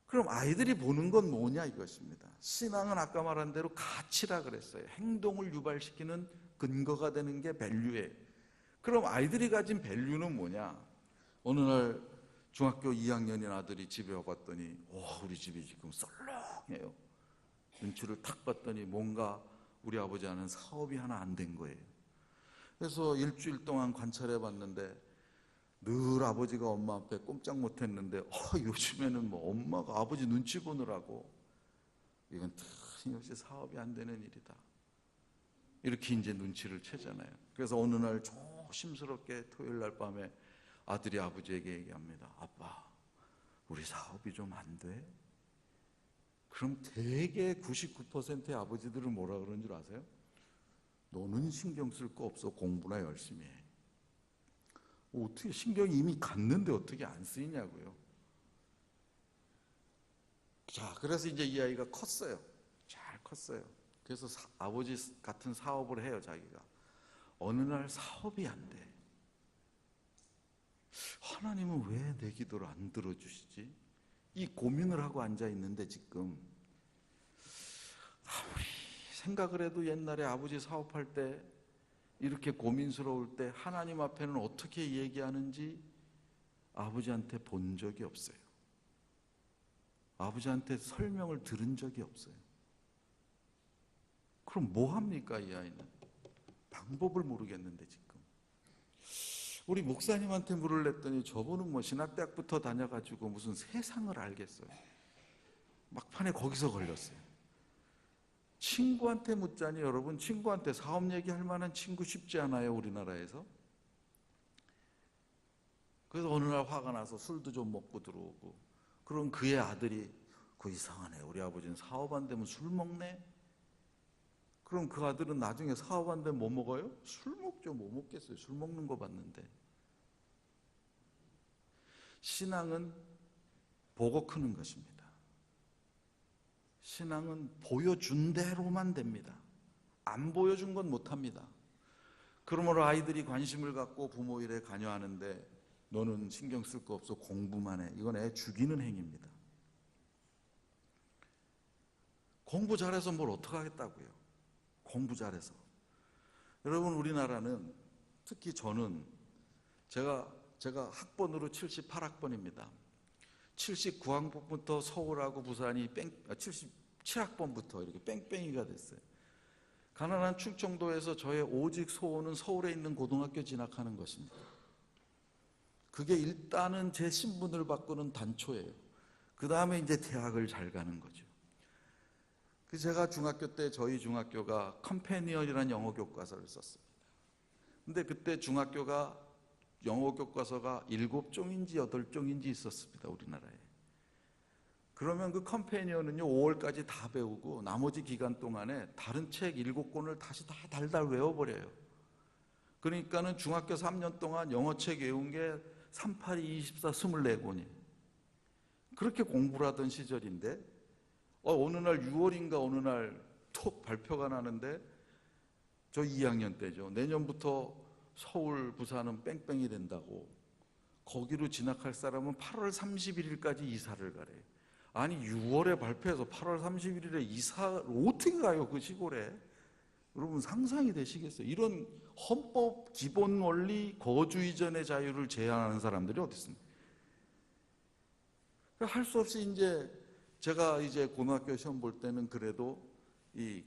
그럼 아이들이 보는 건 뭐냐 이것입니다. 신앙은 아까 말한 대로 가치라 그랬어요. 행동을 유발시키는 근거가 되는 게 밸류예요. 그럼 아이들이 가진 밸류는 뭐냐? 어느 날 중학교 2학년인 아들이 집에 와봤더니 우리 집이 지금 썰렁해요. 눈치를 탁 봤더니 뭔가 우리 아버지 하는 사업이 하나 안 된 거예요. 그래서 일주일 동안 관찰해 봤는데 늘 아버지가 엄마 앞에 꼼짝 못했는데 요즘에는 뭐 엄마가 아버지 눈치 보느라고 이건 틀림없이 사업이 안 되는 일이다, 이렇게 이제 눈치를 채잖아요. 그래서 어느 날 조심스럽게 토요일 날 밤에 아들이 아버지에게 얘기합니다. 아빠, 우리 사업이 좀 안 돼? 그럼 대개 99%의 아버지들은 뭐라 그러는 줄 아세요? 너는 신경 쓸 거 없어, 공부나 열심히 해. 어떻게 신경이 이미 갔는데 어떻게 안 쓰이냐고요. 자, 그래서 이제 이 아이가 컸어요. 잘 컸어요. 그래서 아버지 같은 사업을 해요. 자기가. 어느 날 사업이 안 돼. 하나님은 왜 내 기도를 안 들어주시지? 이 고민을 하고 앉아 있는데, 지금 아무리 생각을 해도 옛날에 아버지 사업할 때 이렇게 고민스러울 때 하나님 앞에는 어떻게 얘기하는지 아버지한테 본 적이 없어요. 아버지한테 설명을 들은 적이 없어요. 그럼 뭐 합니까, 이 아이는? 방법을 모르겠는데 지금. 우리 목사님한테 물을 냈더니 저분은 뭐 신학대학부터 다녀가지고 무슨 세상을 알겠어요. 막판에 거기서 걸렸어요. 친구한테 묻자니, 여러분, 친구한테 사업 얘기할 만한 친구 쉽지 않아요, 우리나라에서. 그래서 어느 날 화가 나서 술도 좀 먹고 들어오고, 그럼 그의 아들이 이상하네, 우리 아버지는 사업 안 되면 술 먹네? 그럼 그 아들은 나중에 사업 안 되면 뭐 먹어요? 술 먹죠. 뭐 먹겠어요, 술 먹는 거 봤는데. 신앙은 보고 크는 것입니다. 신앙은 보여준 대로만 됩니다. 안 보여준 건 못합니다. 그러므로 아이들이 관심을 갖고 부모 일에 관여하는데 너는 신경 쓸 거 없어, 공부만 해, 이건 애 죽이는 행위입니다. 공부 잘해서 뭘 어떡하겠다고요. 공부 잘해서. 여러분, 우리나라는, 특히 저는 제가 학번으로 78학번입니다. 79학번부터 서울하고 부산이 77학번부터 이렇게 뺑뺑이가 됐어요. 가난한 충청도에서 저의 오직 소원은 서울에 있는 고등학교 진학하는 것입니다. 그게 일단은 제 신분을 바꾸는 단초예요. 그 다음에 이제 대학을 잘 가는 거죠. 제가 중학교 때 저희 중학교가 컴패니언이라는 영어 교과서를 썼습니다. 근데 그때 중학교가 영어 교과서가 7종인지 8종인지 있었습니다, 우리나라에. 그러면 그 컴패니언은요 5월까지 다 배우고 나머지 기간 동안에 다른 책 7권을 다시 다 달달 외워버려요. 그러니까는 중학교 3년 동안 영어책 외운 게 38이 24, 24권이 그렇게 공부를 하던 시절인데 어느 날 6월인가 어느 날 톡 발표가 나는데 저 2학년 때죠. 내년부터 서울, 부산은 뺑뺑이 된다고. 거기로 진학할 사람은 8월 31일까지 이사를 가래요. 아니 6월에 발표해서 8월 31일에 이사를 어떻게 가요 그 시골에. 여러분 상상이 되시겠어요? 이런 헌법 기본 원리 거주 이전의 자유를 제한하는 사람들이 어디 있습니까? 할 수 없이 이제 제가 이제 고등학교 시험 볼 때는 그래도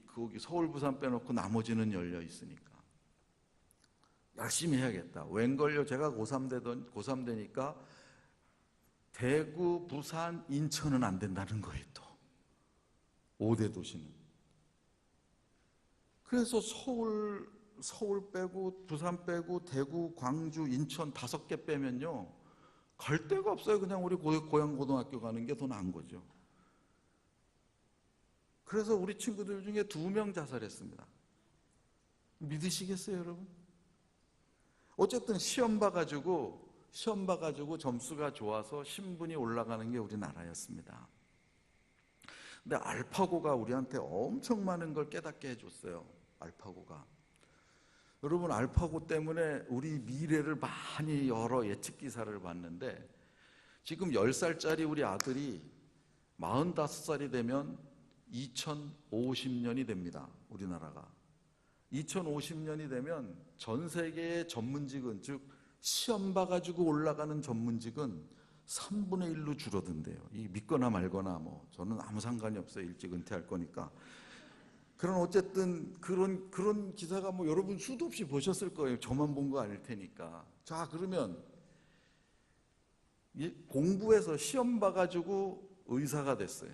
거기 서울 부산 빼놓고 나머지는 열려 있으니까 열심히 해야겠다. 웬걸요? 제가 고3 되니까 대구, 부산, 인천은 안 된다는 거예요. 또 5대 도시는. 그래서 서울 빼고 부산 빼고 대구, 광주, 인천 5개 빼면요 갈 데가 없어요. 그냥 우리 고향 고등학교 가는 게 더 나은 거죠. 그래서 우리 친구들 중에 2명 자살했습니다. 믿으시겠어요, 여러분? 어쨌든 시험 봐가지고 점수가 좋아서 신분이 올라가는 게 우리나라였습니다. 근데 알파고가 우리한테 엄청 많은 걸 깨닫게 해줬어요. 알파고가. 여러분 알파고 때문에 우리 미래를 많이 여러 예측 기사를 봤는데 지금 10살짜리 우리 아들이 45살이 되면 2050년이 됩니다. 우리나라가. 2050년이 되면 전 세계의 전문직은 즉 시험 봐가지고 올라가는 전문직은 3분의 1로 줄어든대요. 이 믿거나 말거나 뭐 저는 아무 상관이 없어요. 일찍 은퇴할 거니까. 그런 어쨌든 그런 기사가 뭐 여러분 수도 없이 보셨을 거예요. 저만 본 거 아닐 테니까. 자 그러면 공부해서 시험 봐가지고 의사가 됐어요.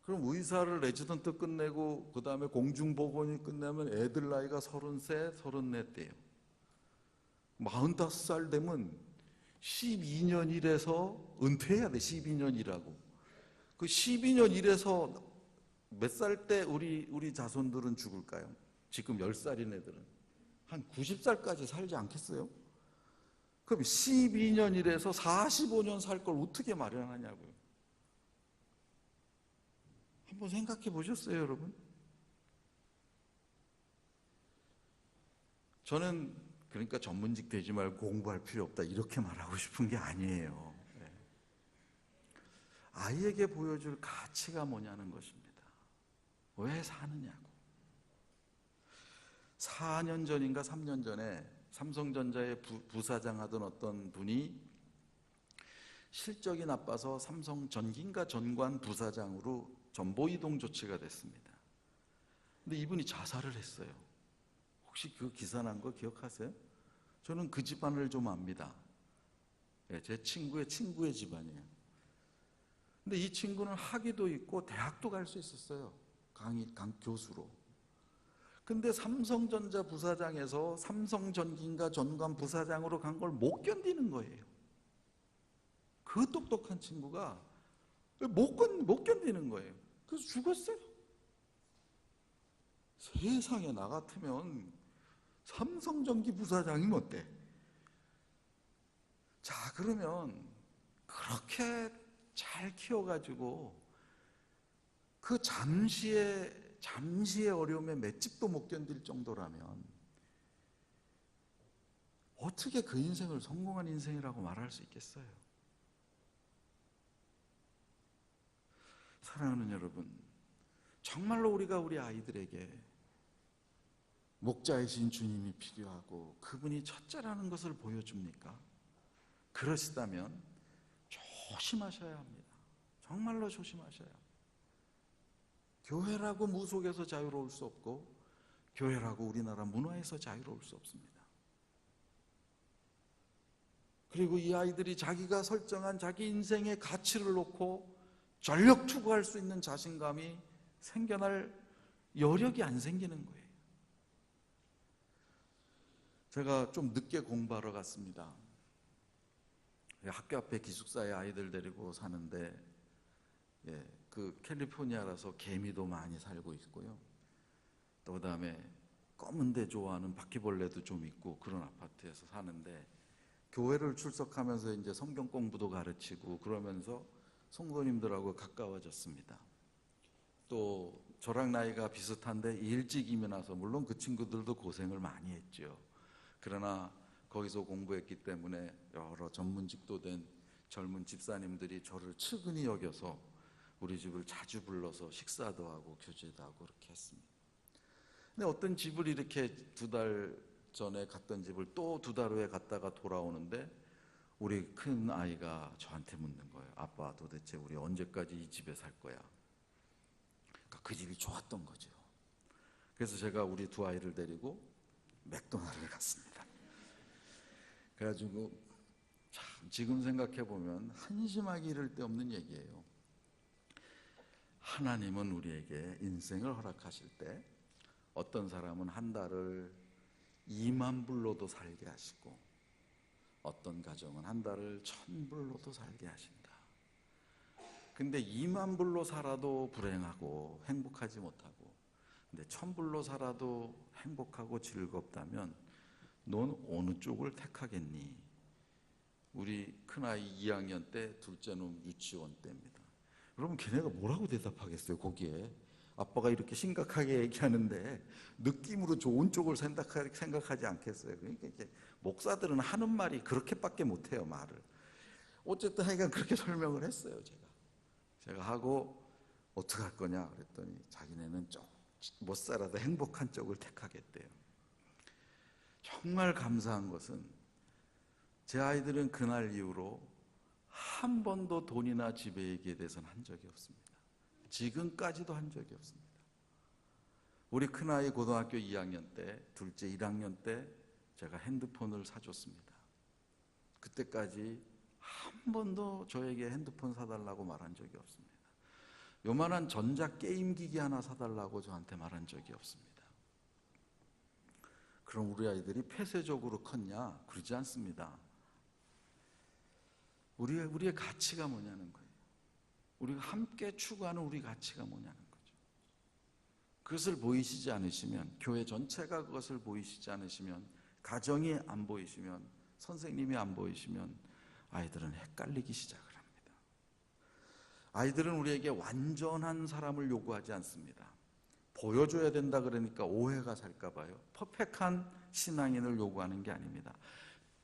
그럼 의사를 레지던트 끝내고 그 다음에 공중보건이 끝나면 애들 나이가 33, 34대예요. 45살 되면 12년 일해서 은퇴해야 돼. 12년 일하고. 그 12년 일해서 몇 살 때 우리 자손들은 죽을까요? 지금 10살인 애들은 한 90살까지 살지 않겠어요? 그럼 12년 일해서 45년 살 걸 어떻게 마련하냐고요. 한번 생각해 보셨어요, 여러분? 저는 그러니까 전문직 되지 말고 공부할 필요 없다 이렇게 말하고 싶은 게 아니에요. 아이에게 보여줄 가치가 뭐냐는 것입니다. 왜 사느냐고. 4년 전인가 3년 전에 삼성전자의 부사장 하던 어떤 분이 실적이 나빠서 삼성전기인가 전관 부사장으로 전보이동 조치가 됐습니다. 근데 이분이 자살을 했어요. 혹시 그 기사 난 거 기억하세요? 저는 그 집안을 좀 압니다. 제 친구의 집안이에요. 근데 이 친구는 학위도 있고 대학도 갈 수 있었어요. 교수로. 근데 삼성전자 부사장에서 삼성전기인가 전관 부사장으로 간 걸 못 견디는 거예요. 그 똑똑한 친구가 못 견디는 거예요. 그래서 죽었어요. 세상에 나 같으면 삼성전기 부사장이면 어때? 자 그러면 그렇게 잘 키워가지고 그 잠시의 어려움에 맷집도 못 견딜 정도라면 어떻게 그 인생을 성공한 인생이라고 말할 수 있겠어요? 사랑하는 여러분, 정말로 우리가 우리 아이들에게 목자이신 주님이 필요하고 그분이 첫째라는 것을 보여줍니까? 그러시다면 조심하셔야 합니다. 정말로 조심하셔야 합니다. 교회라고 무속에서 자유로울 수 없고 교회라고 우리나라 문화에서 자유로울 수 없습니다. 그리고 이 아이들이 자기가 설정한 자기 인생의 가치를 놓고 전력 투구할 수 있는 자신감이 생겨날 여력이 안 생기는 거예요. 제가 좀 늦게 공부하러 갔습니다. 학교 앞에 기숙사에 아이들 데리고 사는데 그 캘리포니아라서 개미도 많이 살고 있고요. 또 그다음에 검은 데 좋아하는 바퀴벌레도 좀 있고 그런 아파트에서 사는데 교회를 출석하면서 이제 성경 공부도 가르치고 그러면서 성도님들하고 가까워졌습니다. 또 저랑 나이가 비슷한데 일찍 이민 와서, 물론 그 친구들도 고생을 많이 했죠. 그러나 거기서 공부했기 때문에 여러 전문직도 된 젊은 집사님들이 저를 측은히 여겨서 우리 집을 자주 불러서 식사도 하고 교제도 하고 그렇게 했습니다. 근데 어떤 집을 이렇게 2달 전에 갔던 집을 또 2달 후에 갔다가 돌아오는데 우리 큰 아이가 저한테 묻는 거예요. 아빠, 도대체 우리 언제까지 이 집에 살 거야? 그러니까 그 집이 좋았던 거죠. 그래서 제가 우리 2 아이를 데리고 맥도날드에 갔습니다. 그래가지고 참 지금 생각해 보면 한심하기 이를 데 없는 얘기예요. 하나님은 우리에게 인생을 허락하실 때 어떤 사람은 한 달을 2만 불로도 살게 하시고 어떤 가정은 한 달을 1,000불로도 살게 하신다. 근데 2만 불로 살아도 불행하고 행복하지 못하고, 근데 1,000불로 살아도 행복하고 즐겁다면 넌 어느 쪽을 택하겠니? 우리 큰아이 2학년 때, 둘째 놈 유치원 때입니다. 그러면 걔네가 뭐라고 대답하겠어요? 거기에 아빠가 이렇게 심각하게 얘기하는데 느낌으로 좋은 쪽을 생각하지 않겠어요? 그러니까 이제 목사들은 하는 말이 그렇게밖에 못해요, 말을. 어쨌든 하여간 그렇게 설명을 했어요. 제가 하고 어떻게 할 거냐 그랬더니 자기네는 좀 못 살아도 행복한 쪽을 택하겠대요. 정말 감사한 것은 제 아이들은 그날 이후로 한 번도 돈이나 집에 얘기에 대해서는 한 적이 없습니다. 지금까지도 한 적이 없습니다. 우리 큰아이 고등학교 2학년 때, 둘째 1학년 때 제가 핸드폰을 사줬습니다. 그때까지 한 번도 저에게 핸드폰 사달라고 말한 적이 없습니다. 요만한 전자게임기기 하나 사달라고 저한테 말한 적이 없습니다. 그럼 우리 아이들이 폐쇄적으로 컸냐? 그러지 않습니다. 우리의 가치가 뭐냐는 거예요. 우리가 함께 추구하는 우리 가치가 뭐냐는 거죠. 그것을 보이시지 않으시면, 교회 전체가 그것을 보이시지 않으시면, 가정이 안 보이시면, 선생님이 안 보이시면 아이들은 헷갈리기 시작을 합니다. 아이들은 우리에게 완전한 사람을 요구하지 않습니다. 보여줘야 된다 그러니까 오해가 살까 봐요. 퍼펙트한 신앙인을 요구하는 게 아닙니다.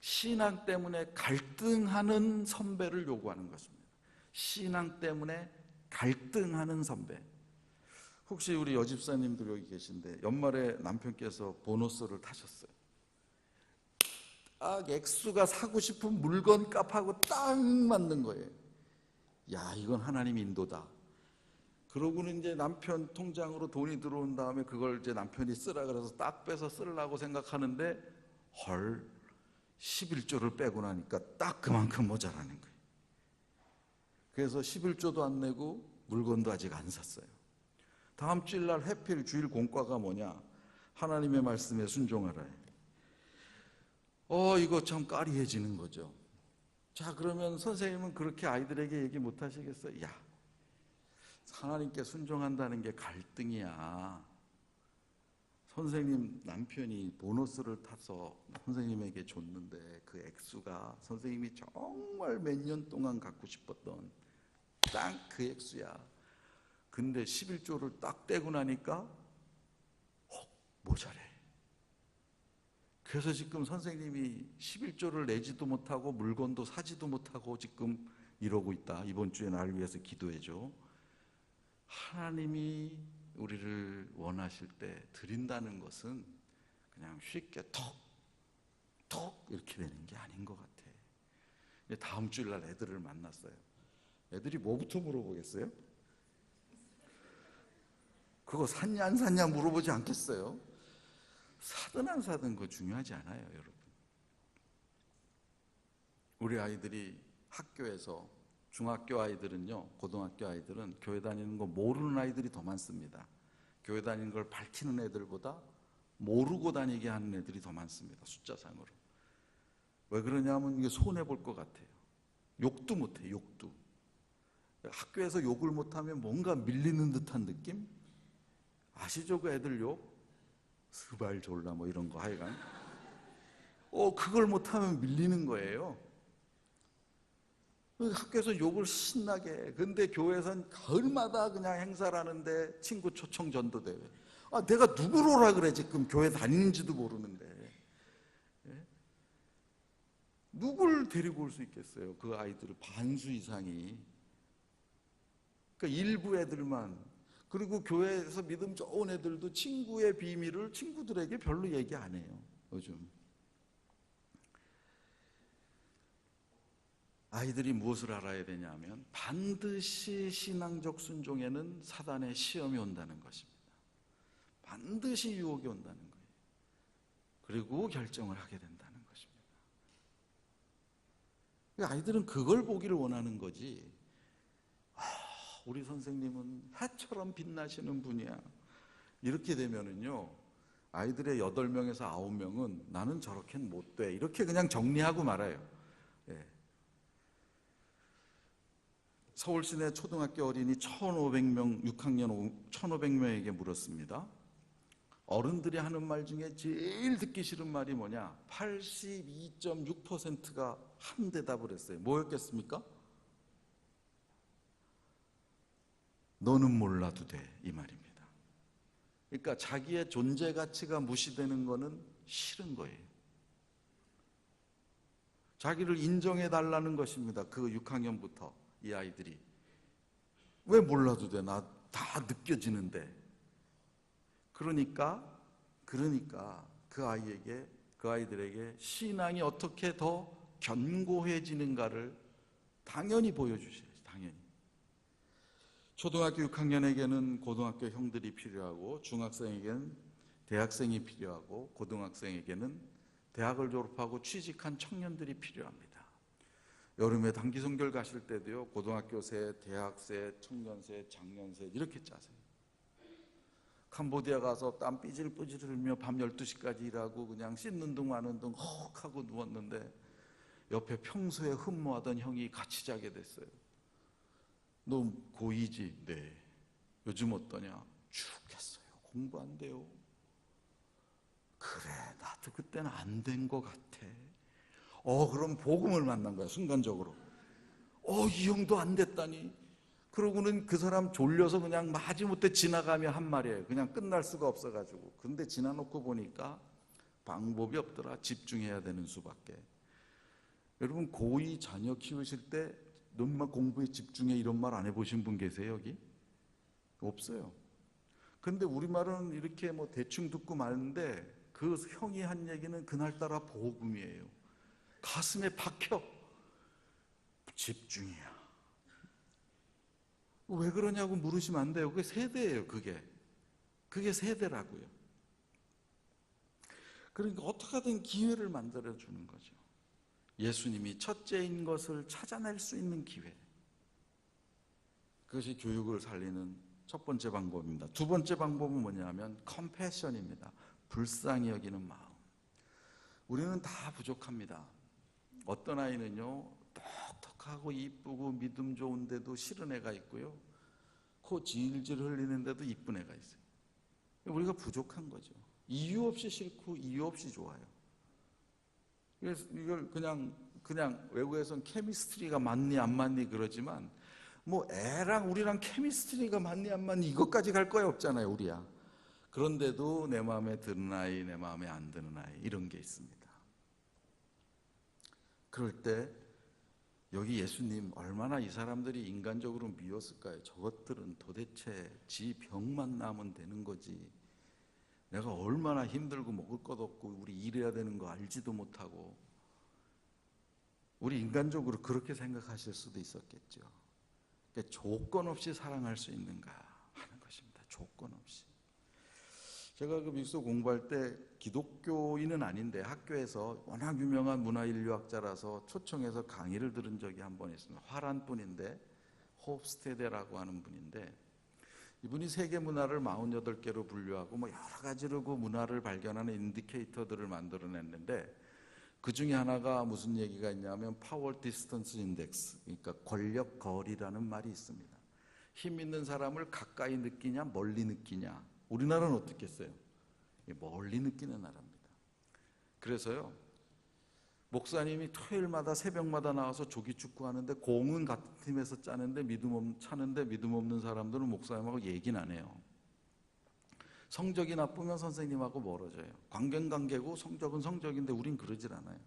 신앙 때문에 갈등하는 선배를 요구하는 것입니다. 신앙 때문에 갈등하는 선배. 혹시 우리 여집사님들 여기 계신데 연말에 남편께서 보너스를 타셨어요. 딱 액수가 사고 싶은 물건 값하고 딱 맞는 거예요. 야, 이건 하나님 인도다. 그러고는 이제 남편 통장으로 돈이 들어온 다음에 그걸 이제 남편이 쓰라 그래서 딱 빼서 쓰려고 생각하는데 헐, 11조를 빼고 나니까 딱 그만큼 모자라는 거예요. 그래서 11조도 안 내고 물건도 아직 안 샀어요. 다음 주일날 해필 주일 공과가 뭐냐? 하나님의 말씀에 순종하라. 이거 참 까리해지는 거죠. 자, 그러면 선생님은 그렇게 아이들에게 얘기 못 하시겠어요? 야, 하나님께 순종한다는 게 갈등이야. 선생님 남편이 보너스를 타서 선생님에게 줬는데 그 액수가 선생님이 정말 몇 년 동안 갖고 싶었던 딱 그 액수야. 근데 11조를 딱 떼고 나니까 모자래. 그래서 지금 선생님이 11조를 내지도 못하고 물건도 사지도 못하고 지금 이러고 있다. 이번 주에 나를 위해서 기도해줘. 하나님이 우리를 원하실 때 드린다는 것은 그냥 쉽게 톡 이렇게 되는 게 아닌 것 같아. 다음 주일날 애들을 만났어요. 애들이 뭐부터 물어보겠어요? 그거 샀냐 안 샀냐 물어보지 않겠어요? 사든 안 사든 그거 중요하지 않아요, 여러분. 우리 아이들이 학교에서, 중학교 아이들은요, 고등학교 아이들은 교회 다니는 거 모르는 아이들이 더 많습니다. 교회 다니는 걸 밝히는 애들보다 모르고 다니게 하는 애들이 더 많습니다, 숫자상으로. 왜 그러냐면 이게 손해볼 것 같아요. 욕도 못해, 욕도. 학교에서 욕을 못하면 뭔가 밀리는 듯한 느낌? 아시죠, 그 애들 욕? 스발 졸라 뭐 이런 거 하여간 그걸 못하면 밀리는 거예요. 학교에서 욕을 신나게 해. 근데 교회에선 가을마다 그냥 행사를 하는데 친구 초청 전도대회. 내가 누구로 오라 그래 지금 교회 다니는지도 모르는데. 예? 누굴 데리고 올 수 있겠어요? 그 아이들을 반수 이상이. 그러니까 일부 애들만. 그리고 교회에서 믿음 좋은 애들도 친구의 비밀을 친구들에게 별로 얘기 안 해요. 요즘. 아이들이 무엇을 알아야 되냐면 반드시 신앙적 순종에는 사단의 시험이 온다는 것입니다. 반드시 유혹이 온다는 거예요. 그리고 결정을 하게 된다는 것입니다. 아이들은 그걸 보기를 원하는 거지. 우리 선생님은 해처럼 빛나시는 분이야. 이렇게 되면은요, 아이들의 8명에서 9명은 나는 저렇게는 못 돼. 이렇게 그냥 정리하고 말아요. 예. 서울시내 초등학교 어린이 1,500명, 6학년 1,500명에게 물었습니다. 어른들이 하는 말 중에 제일 듣기 싫은 말이 뭐냐? 82.6%가 한 대답을 했어요. 뭐였겠습니까? 너는 몰라도 돼, 이 말입니다. 그러니까 자기의 존재 가치가 무시되는 거는 싫은 거예요. 자기를 인정해 달라는 것입니다. 그 6학년부터 이 아이들이. 왜 몰라도 돼? 나 다 느껴지는데. 그러니까 그 아이들에게 신앙이 어떻게 더 견고해지는가를 당연히 보여주셔야지. 당연히. 초등학교 6학년에게는 고등학교 형들이 필요하고, 중학생에게는 대학생이 필요하고, 고등학생에게는 대학을 졸업하고 취직한 청년들이 필요합니다. 여름에 단기 선교를 가실 때도요, 고등학교세, 대학세, 청년세, 장년세 이렇게 짜세요. 캄보디아 가서 땀 삐질삐질 흘며 밤 12시까지 일하고 그냥 씻는 둥 마는 둥 헉 하고 누웠는데 옆에 평소에 흠모하던 형이 같이 자게 됐어요. 너 고2지? 네. 요즘 어떠냐? 죽겠어요. 공부 안 돼요. 그래, 나도 그때는 안 된 것 같아. 그럼 복음을 만난 거야, 순간적으로. 이 형도 안 됐다니. 그러고는 그 사람 졸려서 그냥 마지못해 지나가며 한 말이에요. 그냥 끝날 수가 없어가지고. 근데 지나놓고 보니까 방법이 없더라. 집중해야 되는 수밖에. 여러분, 고2 자녀 키우실 때 너만 공부에 집중해 이런 말 안 해보신 분 계세요, 여기? 없어요. 근데 우리말은 이렇게 뭐 대충 듣고 마는데 그 형이 한 얘기는 그날따라 복음이에요. 가슴에 박혀. 집중이야. 왜 그러냐고 물으시면 안 돼요. 그게 세대예요. 그게 세대라고요. 그러니까 어떻게든 기회를 만들어주는 거죠. 예수님이 첫째인 것을 찾아낼 수 있는 기회. 그것이 교육을 살리는 첫 번째 방법입니다. 두 번째 방법은 뭐냐면 컴패션입니다. 불쌍히 여기는 마음. 우리는 다 부족합니다. 어떤 아이는요, 똑똑하고 이쁘고 믿음 좋은데도 싫은 애가 있고요, 코 질질 흘리는데도 이쁜 애가 있어요. 우리가 부족한 거죠. 이유 없이 싫고 이유 없이 좋아요. 그래서 이걸 그냥 외국에서는 케미스트리가 맞니 안 맞니 그러지만 뭐 애랑 우리랑 케미스트리가 맞니 안 맞니 이것까지 갈 거야 없잖아요, 우리야. 그런데도 내 마음에 드는 아이, 내 마음에 안 드는 아이 이런 게 있습니다. 그럴 때 여기 예수님 얼마나 이 사람들이 인간적으로 미웠을까요? 저것들은 도대체 지 병만 나면 되는 거지. 내가 얼마나 힘들고 먹을 것 없고 우리 일해야 되는 거 알지도 못하고. 우리 인간적으로 그렇게 생각하실 수도 있었겠죠. 그러니까 조건 없이 사랑할 수 있는가 하는 것입니다. 조건 없이. 제가 그 미국에서 공부할 때 기독교인은 아닌데 학교에서 워낙 유명한 문화인류학자라서 초청해서 강의를 들은 적이 한 번 있습니다. 화란 분인데, 호프스테데라고 하는 분인데, 이분이 세계 문화를 48개로 분류하고 뭐 여러 가지로 그 문화를 발견하는 인디케이터들을 만들어냈는데, 그 중에 하나가 무슨 얘기가 있냐면 파워 디스턴스 인덱스, 그러니까 권력 거리라는 말이 있습니다. 힘 있는 사람을 가까이 느끼냐 멀리 느끼냐. 우리나라는 어떻겠어요? 멀리 느끼는 나라입니다. 그래서요, 목사님이 토요일마다 새벽마다 나와서 조기 축구하는데 공은 같은 팀에서 차는데 믿음 없는 사람들은 목사님하고 얘기는 안 해요. 성적이 나쁘면 선생님하고 멀어져요. 관계는 관계고 성적은 성적인데 우린 그러질 않아요.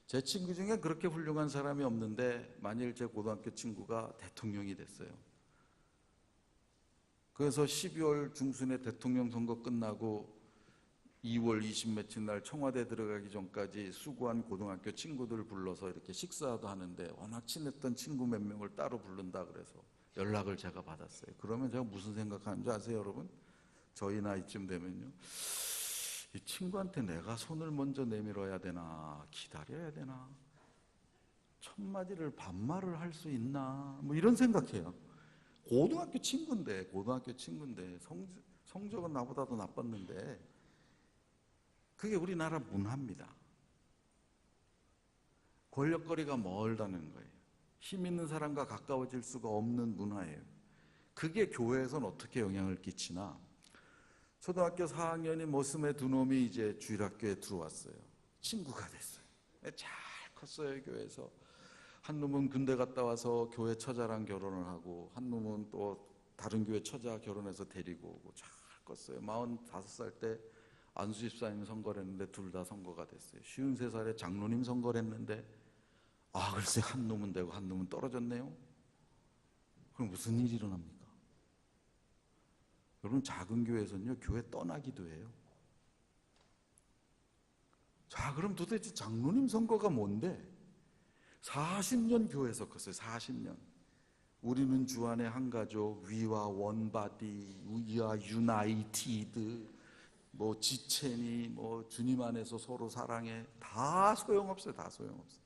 제 친구 중에 그렇게 훌륭한 사람이 없는데 만일 제 고등학교 친구가 대통령이 됐어요. 그래서 12월 중순에 대통령 선거 끝나고 2월 20 며칠 날 청와대 들어가기 전까지 수고한 고등학교 친구들 불러서 이렇게 식사도 하는데 워낙 친했던 친구 몇 명을 따로 부른다 그래서 연락을 제가 받았어요. 그러면 제가 무슨 생각하는 줄 아세요, 여러분? 저희 나이쯤 되면요, 이 친구한테 내가 손을 먼저 내밀어야 되나 기다려야 되나, 첫 마디를 반말을 할 수 있나, 뭐 이런 생각해요. 고등학교 친구인데 성적은 나보다도 나빴는데. 그게 우리나라 문화입니다. 권력거리가 멀다는 거예요. 힘 있는 사람과 가까워질 수가 없는 문화예요. 그게 교회에서는 어떻게 영향을 끼치나, 초등학교 4학년인 머슴의 두 놈이 이제 주일학교에 들어왔어요. 친구가 됐어요. 잘 컸어요. 교회에서 한 놈은 군대 갔다 와서 교회 처자랑 결혼을 하고, 한 놈은 또 다른 교회 처자 결혼해서 데리고 오고 잘 컸어요. 45살 때 안수집사님 선거를 했는데 둘 다 선거가 됐어요. 53살에 장로님 선거를 했는데 글쎄 한 놈은 되고 한 놈은 떨어졌네요. 그럼 무슨 일이 일어납니까? 여러분, 작은 교회에서는요, 교회 떠나기도 해요. 자, 그럼 도대체 장로님 선거가 뭔데? 40년 교회에서 컸어요. 40년. 우리는 주 안에 한 가족, 위와 원바디, 위와 유나이티드, 뭐 지체니, 뭐 주님 안에서 서로 사랑해, 다 소용없어요. 다 소용없어요.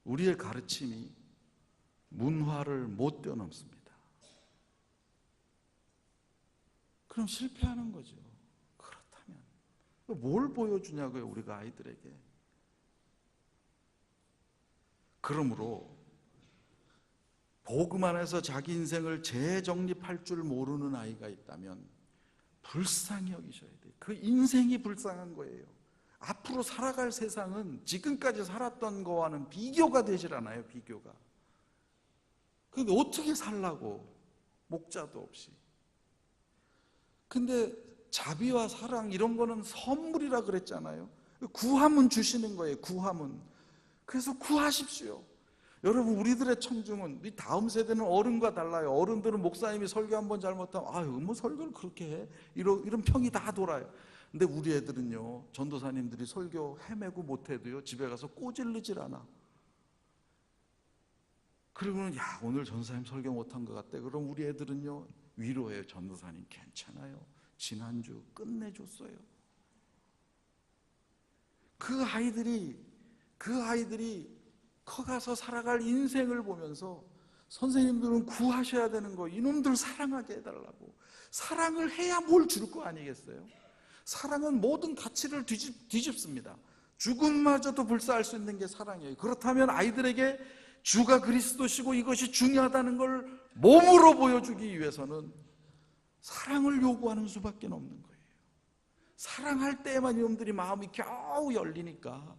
우리의 가르침이 문화를 못 뛰어넘습니다. 그럼 실패하는 거죠. 그렇다면 뭘 보여주냐고요, 우리가 아이들에게. 그러므로 복음 안에서 자기 인생을 재정립할 줄 모르는 아이가 있다면 불쌍히 여기셔야 돼요. 그 인생이 불쌍한 거예요. 앞으로 살아갈 세상은 지금까지 살았던 거와는 비교가 되질 않아요. 비교가. 근데 어떻게 살라고, 목자도 없이. 근데 자비와 사랑 이런 거는 선물이라 그랬잖아요. 구하면 주시는 거예요. 구하면. 그래서 구하십시오. 여러분, 우리들의 청중은, 이 다음 세대는 어른과 달라요. 어른들은 목사님이 설교 한번 잘못하면 뭐 설교를 그렇게 해? 이런 평이 다 돌아요. 근데 우리 애들은요, 전도사님들이 설교 헤매고 못해도요, 집에 가서 꼬질르질 않아. 그러면 야, 오늘 전도사님 설교 못한 것 같대. 그럼 우리 애들은요, 위로해요. 전도사님 괜찮아요. 지난주 끝내줬어요. 그 아이들이 커가서 살아갈 인생을 보면서 선생님들은 구하셔야 되는 거, 이놈들 사랑하게 해달라고. 사랑을 해야 뭘 줄 거 아니겠어요? 사랑은 모든 가치를 뒤집습니다. 죽음마저도 불사할 수 있는 게 사랑이에요. 그렇다면 아이들에게 주가 그리스도시고 이것이 중요하다는 걸 몸으로 보여주기 위해서는 사랑을 요구하는 수밖에 없는 거예요. 사랑할 때에만 이놈들이 마음이 겨우 열리니까.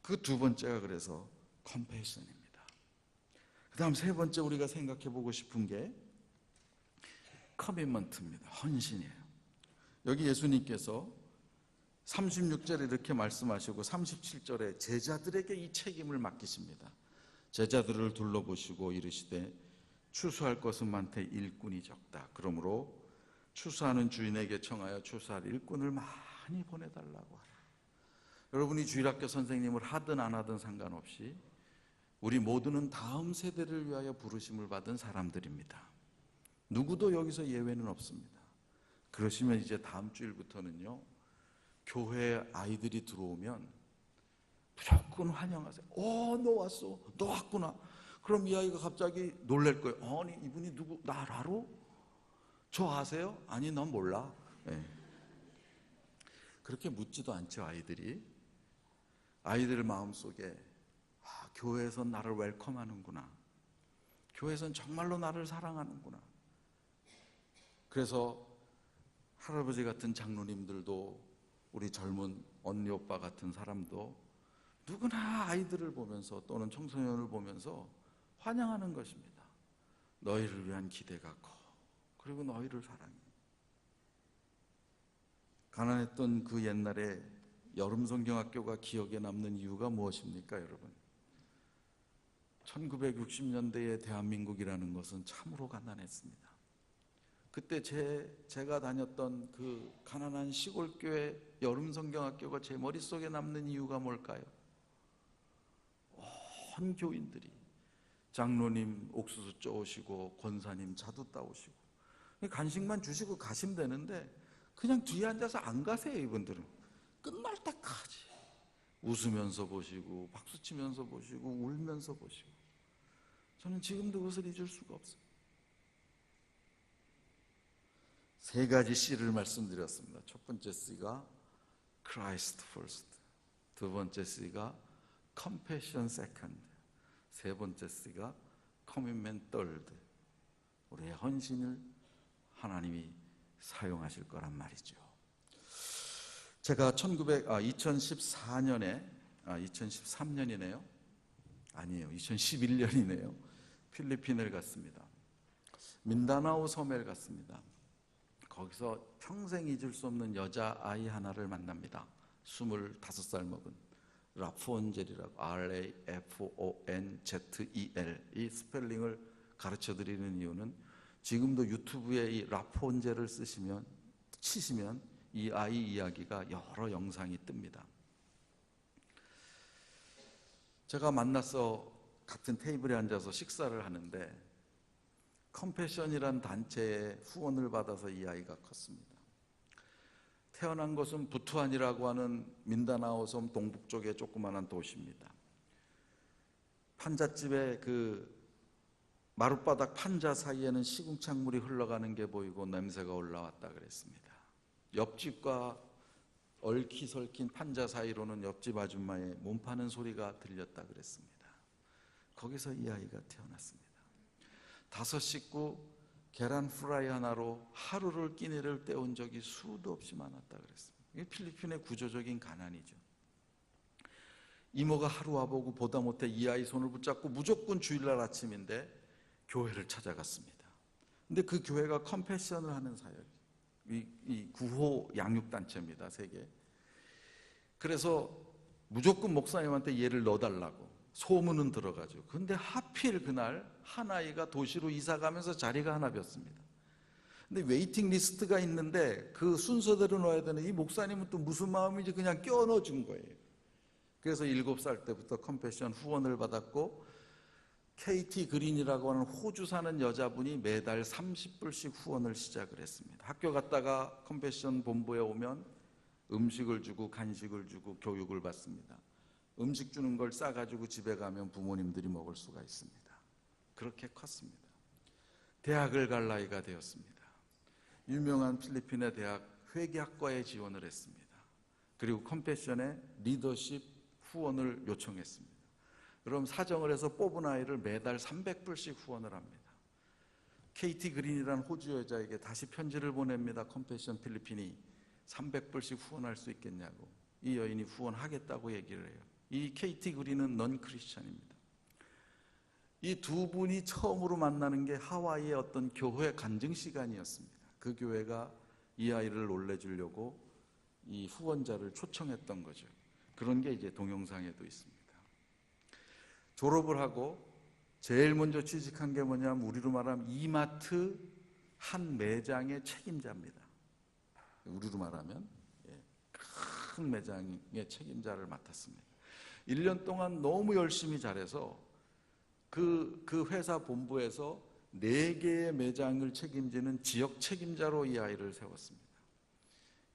그 두 번째가 그래서 컴패션입니다. 그 다음 세 번째 우리가 생각해 보고 싶은 게 커미먼트입니다. 헌신이에요. 여기 예수님께서 36절에 이렇게 말씀하시고 37절에 제자들에게 이 책임을 맡기십니다. 제자들을 둘러보시고 이르시되 추수할 것은 많되 일꾼이 적다. 그러므로 추수하는 주인에게 청하여 추수할 일꾼을 많이 보내달라고 하라. 여러분이 주일학교 선생님을 하든 안 하든 상관없이 우리 모두는 다음 세대를 위하여 부르심을 받은 사람들입니다. 누구도 여기서 예외는 없습니다. 그러시면 이제 다음 주일부터는요, 교회에 아이들이 들어오면 무조건 환영하세요. 너 왔어. 너 왔구나. 그럼 이 아이가 갑자기 놀랄 거예요. 아니, 이분이 누구? 나 알아? 저 아세요? 아니, 넌 몰라. 네. 그렇게 묻지도 않죠. 아이들 마음속에 교회에선 나를 웰컴하는구나. 교회에선 정말로 나를 사랑하는구나. 그래서 할아버지 같은 장로님들도 우리 젊은 언니 오빠 같은 사람도 누구나 아이들을 보면서 또는 청소년을 보면서 환영하는 것입니다. 너희를 위한 기대가 커. 그리고 너희를 사랑해. 가난했던 그 옛날에 여름 성경학교가 기억에 남는 이유가 무엇입니까, 여러분? 1960년대의 대한민국이라는 것은 참으로 가난했습니다. 그때 제가 다녔던 그 가난한 시골교회 여름 성경학교가 제 머릿속에 남는 이유가 뭘까요? 온 교인들이 장로님 옥수수 쪼오시고 권사님 자두 따오시고 간식만 주시고 가시면 되는데 그냥 뒤에 앉아서 안 가세요. 이분들은 끝날 때까지 웃으면서 보시고 박수치면서 보시고 울면서 보시고, 저는 지금도 그것을 잊을 수가 없어요. 세 가지 C를 말씀드렸습니다. 첫 번째 C가 Christ first, 두 번째 C가 Compassion second, 세 번째 C가 Commitment third. 우리의 헌신을 하나님이 사용하실 거란 말이죠. 제가 2014년에 2013년이네요. 아니에요. 2011년이네요. 필리핀을 갔습니다. 민다나오 섬에 갔습니다. 거기서 평생 잊을 수 없는 여자아이 하나를 만납니다. 25살 먹은 라폰젤이라고, RAFONZEL. 이 스펠링을 가르쳐 드리는 이유는 지금도 유튜브에 이 라폰젤을 치시면 이 아이 이야기가 여러 영상이 뜹니다. 제가 만나서 같은 테이블에 앉아서 식사를 하는데 컴패션이란 단체의 후원을 받아서 이 아이가 컸습니다. 태어난 곳은 부투안이라고 하는 민다나오 섬 동북쪽의 조그마한 도시입니다. 판잣집에 그 마룻바닥 판자 사이에는 시궁창물이 흘러가는 게 보이고 냄새가 올라왔다 그랬습니다. 옆집과 얽히설킨 판자 사이로는 옆집 아줌마의 몸 파는 소리가 들렸다 그랬습니다. 거기서 이 아이가 태어났습니다. 5 식구 계란 프라이 하나로 하루를 끼니를 때운 적이 수도 없이 많았다 그랬습니다. 이게 필리핀의 구조적인 가난이죠. 이모가 하루 와보고 보다 못해 이 아이 손을 붙잡고 무조건 주일날 아침인데 교회를 찾아갔습니다. 근데 그 교회가 컴패션을 하는 사역, 이 구호 양육단체입니다. 세계. 그래서 무조건 목사님한테 얘를 넣어달라고 소문은 들어가죠. 근데 하필 그날 한 아이가 도시로 이사가면서 자리가 하나 비었습니다. 근데 웨이팅 리스트가 있는데 그 순서대로 넣어야 되는 이 목사님은 또 무슨 마음인지 그냥 껴 넣어준 거예요. 그래서 7살 때부터 컴패션 후원을 받았고, KT 그린이라고 하는 호주 사는 여자분이 매달 30불씩 후원을 시작을 했습니다. 학교 갔다가 컴패션 본부에 오면 음식을 주고 간식을 주고 교육을 받습니다. 음식 주는 걸 싸가지고 집에 가면 부모님들이 먹을 수가 있습니다. 그렇게 컸습니다. 대학을 갈 나이가 되었습니다. 유명한 필리핀의 대학 회계학과에 지원을 했습니다. 그리고 컴패션의 리더십 후원을 요청했습니다. 그럼 사정을 해서 뽑은 아이를 매달 300불씩 후원을 합니다. KT 그린이라는 호주 여자에게 다시 편지를 보냅니다. 컴패션 필리핀이 300불씩 후원할 수 있겠냐고. 이 여인이 후원하겠다고 얘기를 해요. 이 KT 그린은 넌 크리스찬입니다. 이 두 분이 처음으로 만나는 게 하와이의 어떤 교회 간증 시간이었습니다. 그 교회가 이 아이를 놀래주려고 이 후원자를 초청했던 거죠. 그런 게 이제 동영상에도 있습니다. 졸업을 하고 제일 먼저 취직한 게 뭐냐면 우리로 말하면 이마트 한 매장의 책임자입니다. 우리로 말하면 큰 매장의 책임자를 맡았습니다. 1년 동안 너무 열심히 잘해서 그 회사 본부에서 4개의 매장을 책임지는 지역 책임자로 이 아이를 세웠습니다.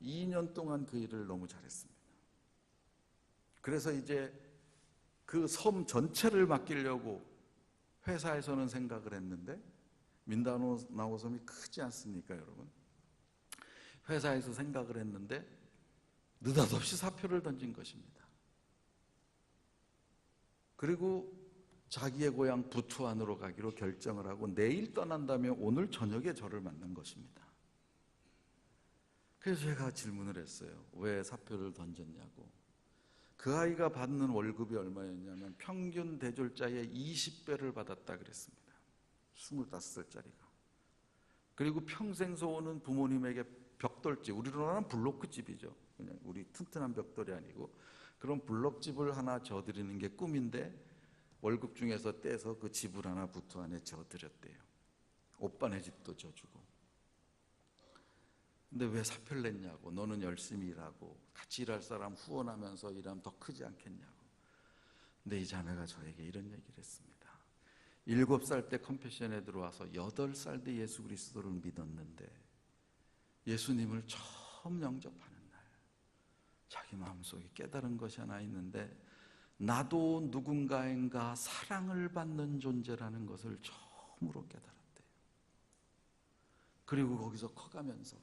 2년 동안 그 일을 너무 잘했습니다. 그래서 이제 그 섬 전체를 맡기려고 회사에서는 생각을 했는데, 민다나오 섬이 크지 않습니까, 여러분? 회사에서 생각을 했는데 느닷없이 사표를 던진 것입니다. 그리고 자기의 고향 부투안으로 가기로 결정을 하고 내일 떠난다며 오늘 저녁에 저를 만난 것입니다. 그래서 제가 질문을 했어요. 왜 사표를 던졌냐고. 그 아이가 받는 월급이 얼마였냐면 평균 대졸자의 20배를 받았다 그랬습니다. 25살짜리가. 그리고 평생 소원은 부모님에게 벽돌집, 우리로 말하면 블로크집이죠. 그냥 우리 튼튼한 벽돌이 아니고 그런 블록집을 하나 져드리는 게 꿈인데 월급 중에서 떼서 그 집을 하나 부투 안에 져드렸대요. 오빠네 집도 져주고. 근데 왜 사표를 냈냐고. 너는 열심히 일하고 같이 일할 사람 후원하면서 일하면 더 크지 않겠냐고. 근데 이 자매가 저에게 이런 얘기를 했습니다. 7살 때 컴패션에 들어와서 8살 때 예수 그리스도를 믿었는데 예수님을 처음 영접하는 날 자기 마음속에 깨달은 것이 하나 있는데 나도 누군가인가 사랑을 받는 존재라는 것을 처음으로 깨달았대요. 그리고 거기서 커가면서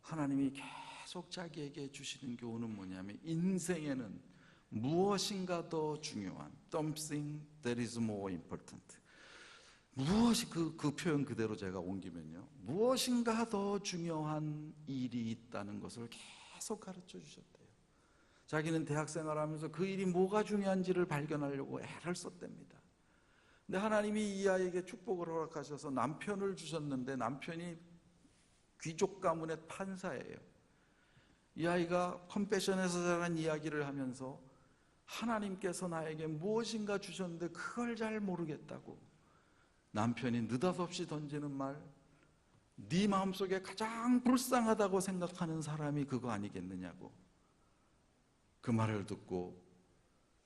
하나님이 계속 자기에게 주시는 교훈은 뭐냐면 인생에는 무엇인가 더 중요한 something that is more important. 무엇이 그 표현 그대로 제가 옮기면요, 무엇인가 더 중요한 일이 있다는 것을 계속 가르쳐 주셨대요. 자기는 대학 생활하면서 그 일이 뭐가 중요한지를 발견하려고 애를 썼답니다. 근데 하나님이 이 아이에게 축복을 허락하셔서 남편을 주셨는데 남편이 귀족 가문의 판사예요. 이 아이가 컴패션에서 자란 이야기를 하면서 하나님께서 나에게 무엇인가 주셨는데 그걸 잘 모르겠다고. 남편이 느닷없이 던지는 말, 네 마음속에 가장 불쌍하다고 생각하는 사람이 그거 아니겠느냐고. 그 말을 듣고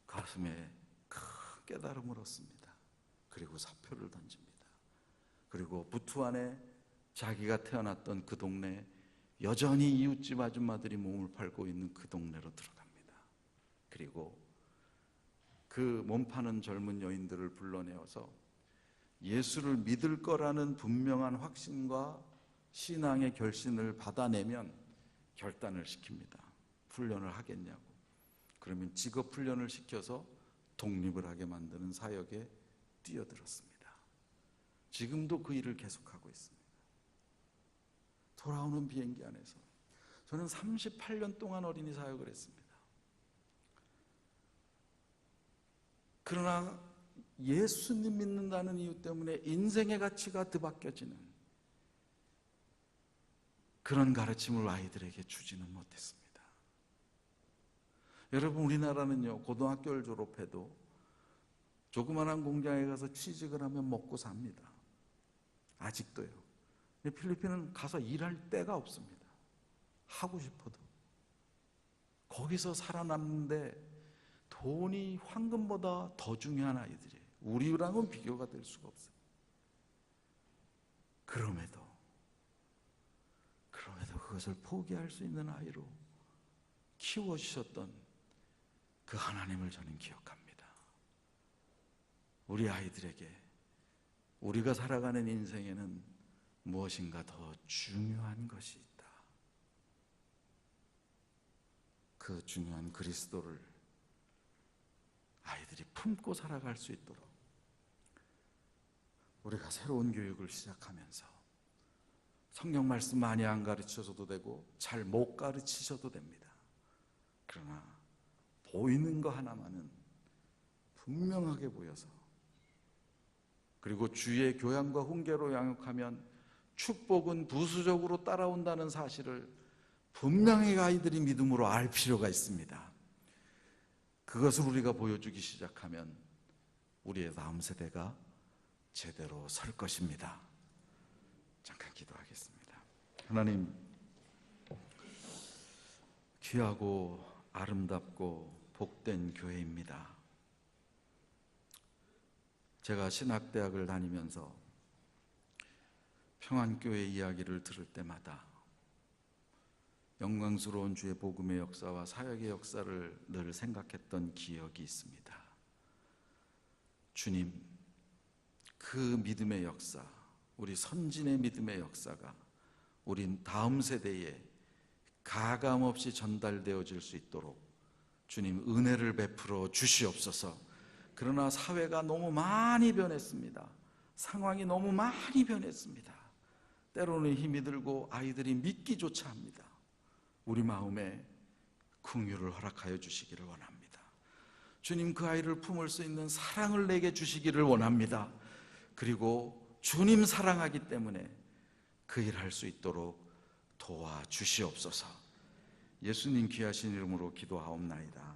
가슴에 큰 깨달음을 얻습니다. 그리고 사표를 던집니다. 그리고 부투 안에 자기가 태어났던 그 동네, 여전히 이웃집 아줌마들이 몸을 팔고 있는 그 동네로 들어갑니다. 그리고 그 몸 파는 젊은 여인들을 불러내어서 예수를 믿을 거라는 분명한 확신과 신앙의 결신을 받아내면 결단을 시킵니다. 훈련을 하겠냐고. 그러면 직업 훈련을 시켜서 독립을 하게 만드는 사역에 뛰어들었습니다. 지금도 그 일을 계속하고 있습니다. 돌아오는 비행기 안에서 저는 38년 동안 어린이 사역을 했습니다. 그러나 예수님 믿는다는 이유 때문에 인생의 가치가 뒤바뀌어지는 그런 가르침을 아이들에게 주지는 못했습니다. 여러분, 우리나라는요, 고등학교를 졸업해도 조그마한 공장에 가서 취직을 하면 먹고 삽니다. 아직도요. 필리핀은 가서 일할 데가 없습니다. 하고 싶어도. 거기서 살아남는데 돈이 황금보다 더 중요한 아이들이에요. 우리랑은 비교가 될 수가 없어요. 그럼에도 그것을 포기할 수 있는 아이로 키워주셨던 그 하나님을 저는 기억합니다. 우리 아이들에게 우리가 살아가는 인생에는 무엇인가 더 중요한 것이 있다. 그 중요한 그리스도를 아이들이 품고 살아갈 수 있도록 우리가 새로운 교육을 시작하면서 성경 말씀 많이 안 가르쳐줘도 되고 잘 못 가르치셔도 됩니다. 그러나 보이는 거 하나만은 분명하게 보여서, 그리고 주의 교양과 훈계로 양육하면 축복은 부수적으로 따라온다는 사실을 분명히 아이들이 믿음으로 알 필요가 있습니다. 그것을 우리가 보여주기 시작하면 우리의 다음 세대가 제대로 설 것입니다. 잠깐 기도하겠습니다. 하나님, 귀하고 아름답고 복된 교회입니다. 제가 신학대학을 다니면서 평안교회 이야기를 들을 때마다 영광스러운 주의 복음의 역사와 사역의 역사를 늘 생각했던 기억이 있습니다. 주님, 그 믿음의 역사, 우리 선진의 믿음의 역사가 우리 다음 세대에 가감없이 전달되어질 수 있도록 주님 은혜를 베풀어 주시옵소서. 그러나 사회가 너무 많이 변했습니다. 상황이 너무 많이 변했습니다. 때로는 힘이 들고 아이들이 믿기조차 합니다. 우리 마음에 긍휼을 허락하여 주시기를 원합니다. 주님, 그 아이를 품을 수 있는 사랑을 내게 주시기를 원합니다. 그리고 주님 사랑하기 때문에 그 일 할 수 있도록 도와주시옵소서. 예수님 귀하신 이름으로 기도하옵나이다.